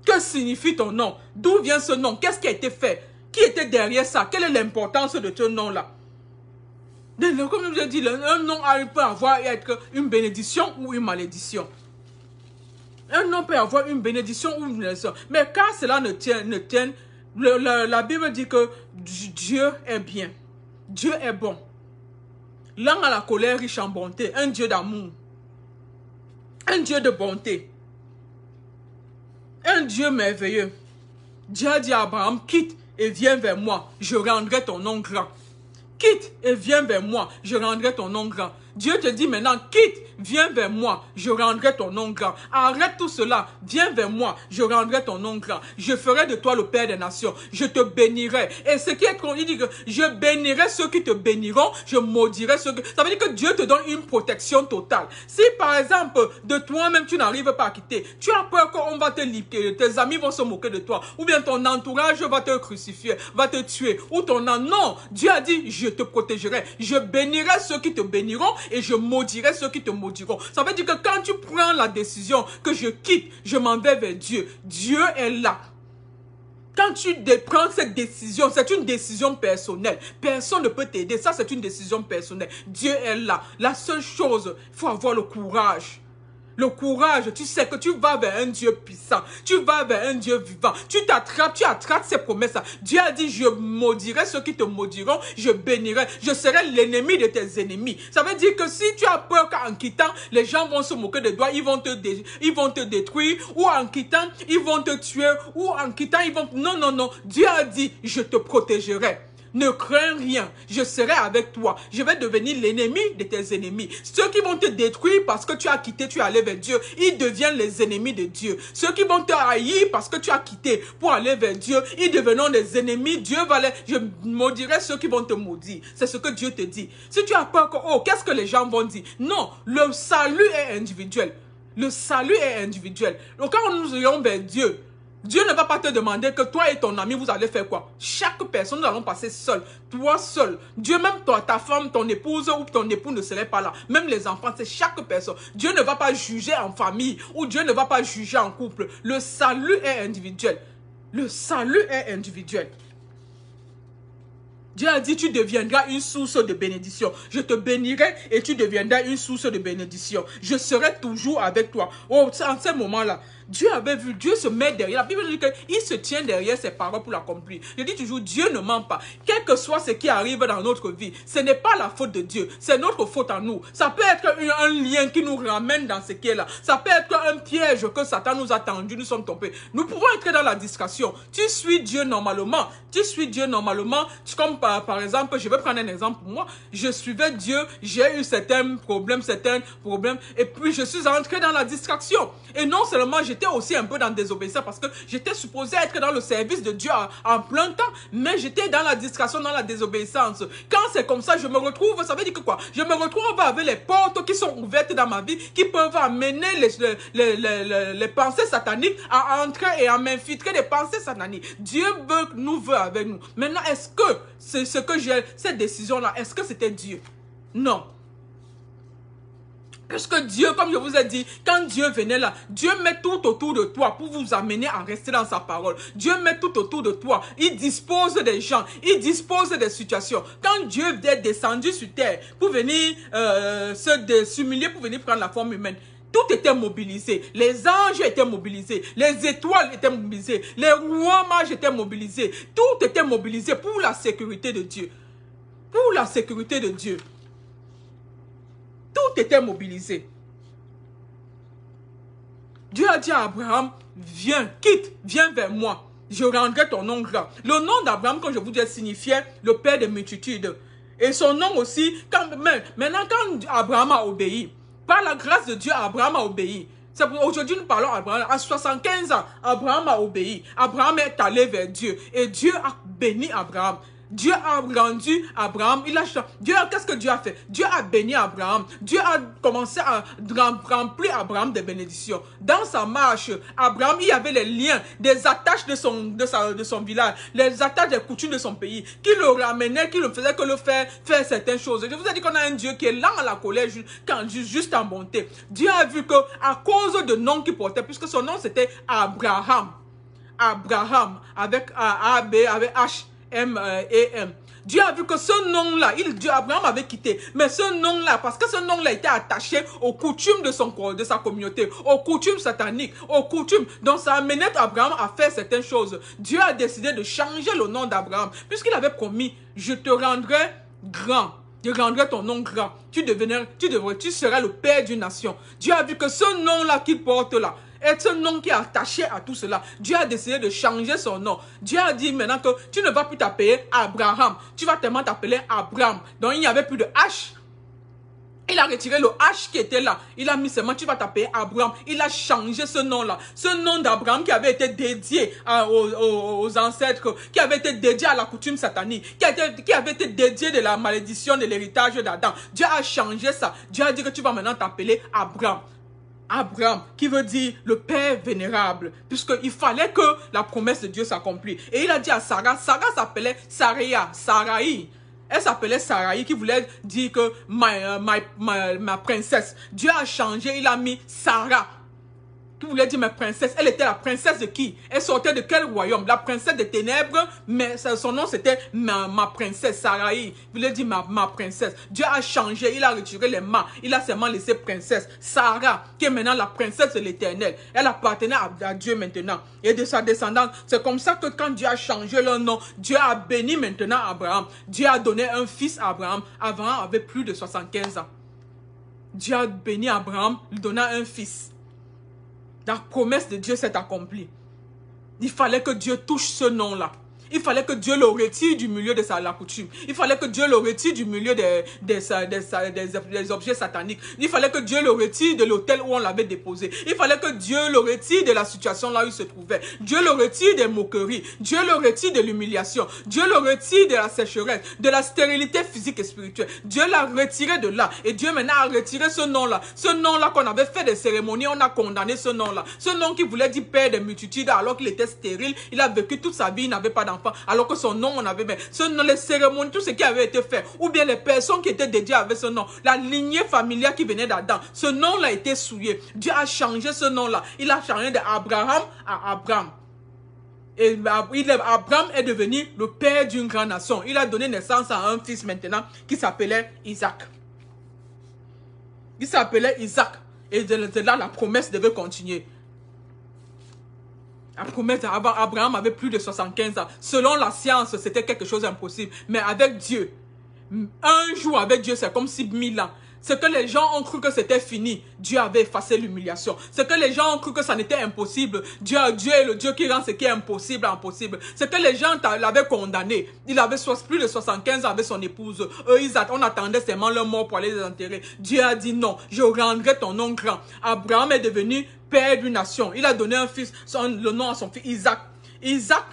Que signifie ton nom? D'où vient ce nom? Qu'est-ce qui a été fait? Qui était derrière ça? Quelle est l'importance de ce nom-là? Comme je l'ai dit, un nom peut être une bénédiction ou une malédiction. Un nom peut avoir une bénédiction ou une malédiction. Mais quand cela ne tient, la Bible dit que Dieu est bien. Dieu est bon. Lent à la colère, riche en bonté. Un Dieu d'amour. Un Dieu de bonté. Un Dieu merveilleux. Dieu a dit à Abraham, quitte et viens vers moi. Je rendrai ton nom grand. Quitte et viens vers moi, je rendrai ton nom grand. Dieu te dit maintenant, quitte, viens vers moi, je rendrai ton nom grand. Arrête tout cela, viens vers moi, je rendrai ton nom grand. Je ferai de toi le Père des nations, je te bénirai. Et ce qui est qu'on dit que je bénirai ceux qui te béniront, je maudirai ceux qui... Ça veut dire que Dieu te donne une protection totale. Si par exemple, de toi-même, tu n'arrives pas à quitter, tu as peur qu'on va te libérer, tes amis vont se moquer de toi, ou bien ton entourage va te crucifier, va te tuer, ou ton nom. Non, Dieu a dit, je te protégerai, je bénirai ceux qui te béniront et je maudirai ceux qui te maudiront. Ça veut dire que quand tu prends la décision que je quitte, je m'en vais vers Dieu, Dieu est là. Quand tu prends cette décision, c'est une décision personnelle. Personne ne peut t'aider. Ça, c'est une décision personnelle. Dieu est là. La seule chose, il faut avoir le courage. Le courage, tu sais que tu vas vers un Dieu puissant, tu vas vers un Dieu vivant, tu attrapes ces promesses-là. Dieu a dit, je maudirai ceux qui te maudiront, je bénirai, je serai l'ennemi de tes ennemis. Ça veut dire que si tu as peur qu'en quittant, les gens vont se moquer de toi, ils vont te détruire, ou en quittant, ils vont te tuer, ou en quittant, ils vont... Non, non, non, Dieu a dit, je te protégerai. Ne crains rien, je serai avec toi. Je vais devenir l'ennemi de tes ennemis. Ceux qui vont te détruire parce que tu as quitté, tu es allé vers Dieu, ils deviennent les ennemis de Dieu. Ceux qui vont te haïr parce que tu as quitté pour aller vers Dieu, ils deviendront des ennemis. Dieu va les... Je maudirai ceux qui vont te maudire. C'est ce que Dieu te dit. Si tu as peur que, oh, qu'est-ce que les gens vont dire? Non, le salut est individuel. Le salut est individuel. Donc quand nous irons vers Dieu, Dieu ne va pas te demander que toi et ton ami, vous allez faire quoi? Chaque personne, nous allons passer seul. Toi seul. Dieu, même toi, ta femme, ton épouse ou ton époux ne serait pas là. Même les enfants, c'est chaque personne. Dieu ne va pas juger en famille ou Dieu ne va pas juger en couple. Le salut est individuel. Le salut est individuel. Dieu a dit, tu deviendras une source de bénédiction. Je te bénirai et tu deviendras une source de bénédiction. Je serai toujours avec toi. Oh, en ce moment-là, Dieu avait vu, Dieu se met derrière. La Bible dit qu'il se tient derrière ses paroles pour l'accomplir. Je dis toujours, Dieu ne ment pas. Quel que soit ce qui arrive dans notre vie, ce n'est pas la faute de Dieu. C'est notre faute à nous. Ça peut être un lien qui nous ramène dans ce qui est là. Ça peut être un piège que Satan nous a tendu, nous sommes tombés. Nous pouvons entrer dans la distraction. Tu suis Dieu normalement. Tu suis Dieu normalement. Comme par exemple, je vais prendre un exemple pour moi. Je suivais Dieu, j'ai eu certains problèmes, et puis je suis entré dans la distraction. Et non seulement j'étais aussi un peu dans la désobéissance parce que j'étais supposé être dans le service de Dieu en plein temps, mais j'étais dans la distraction, dans la désobéissance. Quand c'est comme ça, je me retrouve, ça veut dire que quoi? Je me retrouve avec les portes qui sont ouvertes dans ma vie, qui peuvent amener les pensées sataniques à entrer et à m'infiltrer des pensées sataniques. Dieu nous veut avec nous. Maintenant, est-ce que c'est ce que j'ai, cette décision-là, est-ce que c'était Dieu? Non. Parce que Dieu, comme je vous ai dit, quand Dieu venait là, Dieu met tout autour de toi pour vous amener à rester dans sa parole. Dieu met tout autour de toi. Il dispose des gens, il dispose des situations. Quand Dieu est descendu sur terre pour venir s'humilier, pour venir prendre la forme humaine, tout était mobilisé. Les anges étaient mobilisés. Les étoiles étaient mobilisées. Les rois mages étaient mobilisés. Tout était mobilisé pour la sécurité de Dieu. Pour la sécurité de Dieu. Tout était mobilisé. Dieu a dit à Abraham, viens, quitte, viens vers moi. Je rendrai ton nom grand. Le nom d'Abraham, comme je vous dis, signifiait le père des multitudes. Et son nom aussi, maintenant quand Abraham a obéi, par la grâce de Dieu, Abraham a obéi. Aujourd'hui, nous parlons d'Abraham. À 75 ans, Abraham a obéi. Abraham est allé vers Dieu. Et Dieu a béni Abraham. Dieu a rendu Abraham. Qu'est-ce que Dieu a fait? Dieu a béni Abraham. Dieu a commencé à remplir Abraham de bénédictions. Dans sa marche, Abraham, il y avait les liens, des attaches de son village, les attaches des coutumes de son pays, qui le ramenaient, qui le faisaient que le faire certaines choses. Je vous ai dit qu'on a un Dieu qui est lent à la colère, juste en bonté. Dieu a vu que à cause de nom qu'il portait, puisque son nom c'était Abraham. Abraham, avec A-B, avec H. M-E-M. Dieu a vu que ce nom-là, Abraham avait quitté. Mais ce nom-là, parce que ce nom-là était attaché aux coutumes de sa communauté, aux coutumes sataniques, aux coutumes. Donc ça amenait Abraham à faire certaines choses. Dieu a décidé de changer le nom d'Abraham. Puisqu'il avait promis, je te rendrai grand. Je rendrai ton nom grand. Tu seras le père d'une nation. Dieu a vu que ce nom-là qu'il porte là, et ce nom qui est attaché à tout cela, Dieu a décidé de changer son nom. Dieu a dit maintenant que tu ne vas plus t'appeler Abraham. Tu vas tellement t'appeler Abraham. Donc il n'y avait plus de H. Il a retiré le H qui était là. Il a mis seulement, tu vas t'appeler Abraham. Il a changé ce nom-là. Ce nom d'Abraham qui avait été dédié aux ancêtres, qui avait été dédié à la coutume satanique, qui avait été dédié de la malédiction de l'héritage d'Adam. Dieu a changé ça. Dieu a dit que tu vas maintenant t'appeler Abraham. Abraham, qui veut dire le Père vénérable, puisqu'il fallait que la promesse de Dieu s'accomplisse. Et il a dit à Sarah, Sarah s'appelait Sarai. Elle s'appelait Sarai, qui voulait dire que ma princesse. Dieu a changé, il a mis Sarah, qui voulait dire ma princesse. Elle était la princesse de qui? Elle sortait de quel royaume? La princesse des ténèbres, mais son nom c'était ma princesse, Sarai. Il voulait dire ma princesse. Dieu a changé, il a retiré les mains. Il a seulement laissé princesse. Sarah, qui est maintenant la princesse de l'Éternel. Elle appartenait à Dieu maintenant. Et de sa descendance, c'est comme ça que quand Dieu a changé leur nom, Dieu a béni maintenant Abraham. Dieu a donné un fils à Abraham. Abraham avait plus de 75 ans. Dieu a béni Abraham, lui donnant un fils. La promesse de Dieu s'est accomplie. Il fallait que Dieu touche ce nom-là. Il fallait que Dieu le retire du milieu de la coutume. Il fallait que Dieu le retire du milieu des objets sataniques. Il fallait que Dieu le retire de l'autel où on l'avait déposé. Il fallait que Dieu le retire de la situation là où il se trouvait. Dieu le retire des moqueries. Dieu le retire de l'humiliation. Dieu le retire de la sécheresse, de la stérilité physique et spirituelle. Dieu l'a retiré de là. Et Dieu maintenant a retiré ce nom-là. Ce nom-là qu'on avait fait des cérémonies, on a condamné ce nom-là. Ce nom qui voulait dire père des multitudes alors qu'il était stérile. Il a vécu toute sa vie, il n'avait pas d'enfant. Alors que son nom, on avait mis ce nom, les cérémonies, tout ce qui avait été fait, ou bien les personnes qui étaient dédiées avec ce nom, la lignée familiale qui venait d'Adam, ce nom-là a été souillé. Dieu a changé ce nom-là. Il a changé d'Abraham à Abraham. Et Abraham est devenu le père d'une grande nation. Il a donné naissance à un fils maintenant qui s'appelait Isaac. Il s'appelait Isaac. Et de là, la promesse devait continuer. La promesse d'Abraham avait plus de 75 ans. Selon la science, c'était quelque chose d'impossible. Mais avec Dieu, un jour avec Dieu, c'est comme 6000 ans. Ce que les gens ont cru que c'était fini, Dieu avait effacé l'humiliation. Ce que les gens ont cru que ça n'était impossible, Dieu est le Dieu qui rend ce qui est impossible impossible. Ce que les gens l'avaient condamné, il avait plus de 75 ans avec son épouse. Eux, on attendait seulement leur mort pour aller les enterrer. Dieu a dit non, je rendrai ton nom grand. Abraham est devenu père d'une nation. Il a donné un fils, le nom à son fils Isaac. Isaac,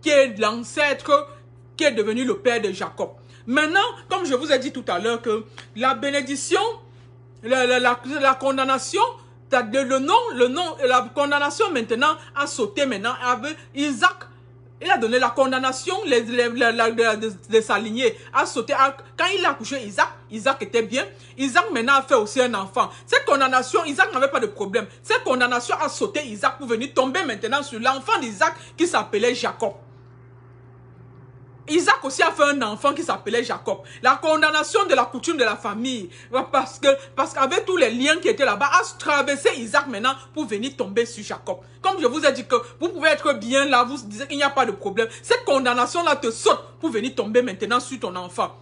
qui est l'ancêtre, qui est devenu le père de Jacob. Maintenant, comme je vous ai dit tout à l'heure que la bénédiction, la condamnation, la condamnation maintenant a sauté maintenant avec Isaac. Il a donné la condamnation de sa lignée, a sauté. Quand il a accouché Isaac, Isaac était bien. Isaac maintenant a fait aussi un enfant. Cette condamnation, Isaac n'avait pas de problème. Cette condamnation a sauté Isaac pour venir tomber maintenant sur l'enfant d'Isaac qui s'appelait Jacob. Isaac aussi a fait un enfant qui s'appelait Jacob. La condamnation de la coutume de la famille, parce qu'avec tous les liens qui étaient là-bas, a traversé Isaac maintenant pour venir tomber sur Jacob. Comme je vous ai dit que vous pouvez être bien là, vous disiez qu'il n'y a pas de problème. Cette condamnation-là te saute pour venir tomber maintenant sur ton enfant.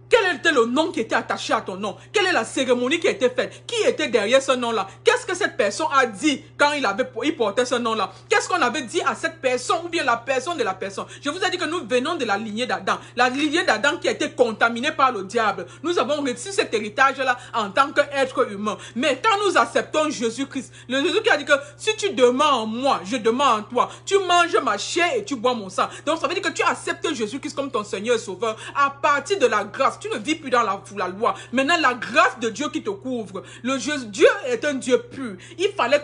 Quel était le nom qui était attaché à ton nom? Quelle est la cérémonie qui a été faite? Qui était derrière ce nom-là? Qu'est-ce que cette personne a dit quand il portait ce nom-là? Qu'est-ce qu'on avait dit à cette personne ou bien la personne de la personne? Je vous ai dit que nous venons de la lignée d'Adam. La lignée d'Adam qui a été contaminée par le diable. Nous avons reçu cet héritage-là en tant qu'être humain. Mais quand nous acceptons Jésus-Christ, le Jésus qui a dit que si tu demeures en moi, je demeure en toi. Tu manges ma chair et tu bois mon sang. Donc ça veut dire que tu acceptes Jésus-Christ comme ton Seigneur et Sauveur à partir de la grâce. Tu ne vis plus dans la loi. Maintenant, la grâce de Dieu qui te couvre. Dieu est un Dieu pur. Il fallait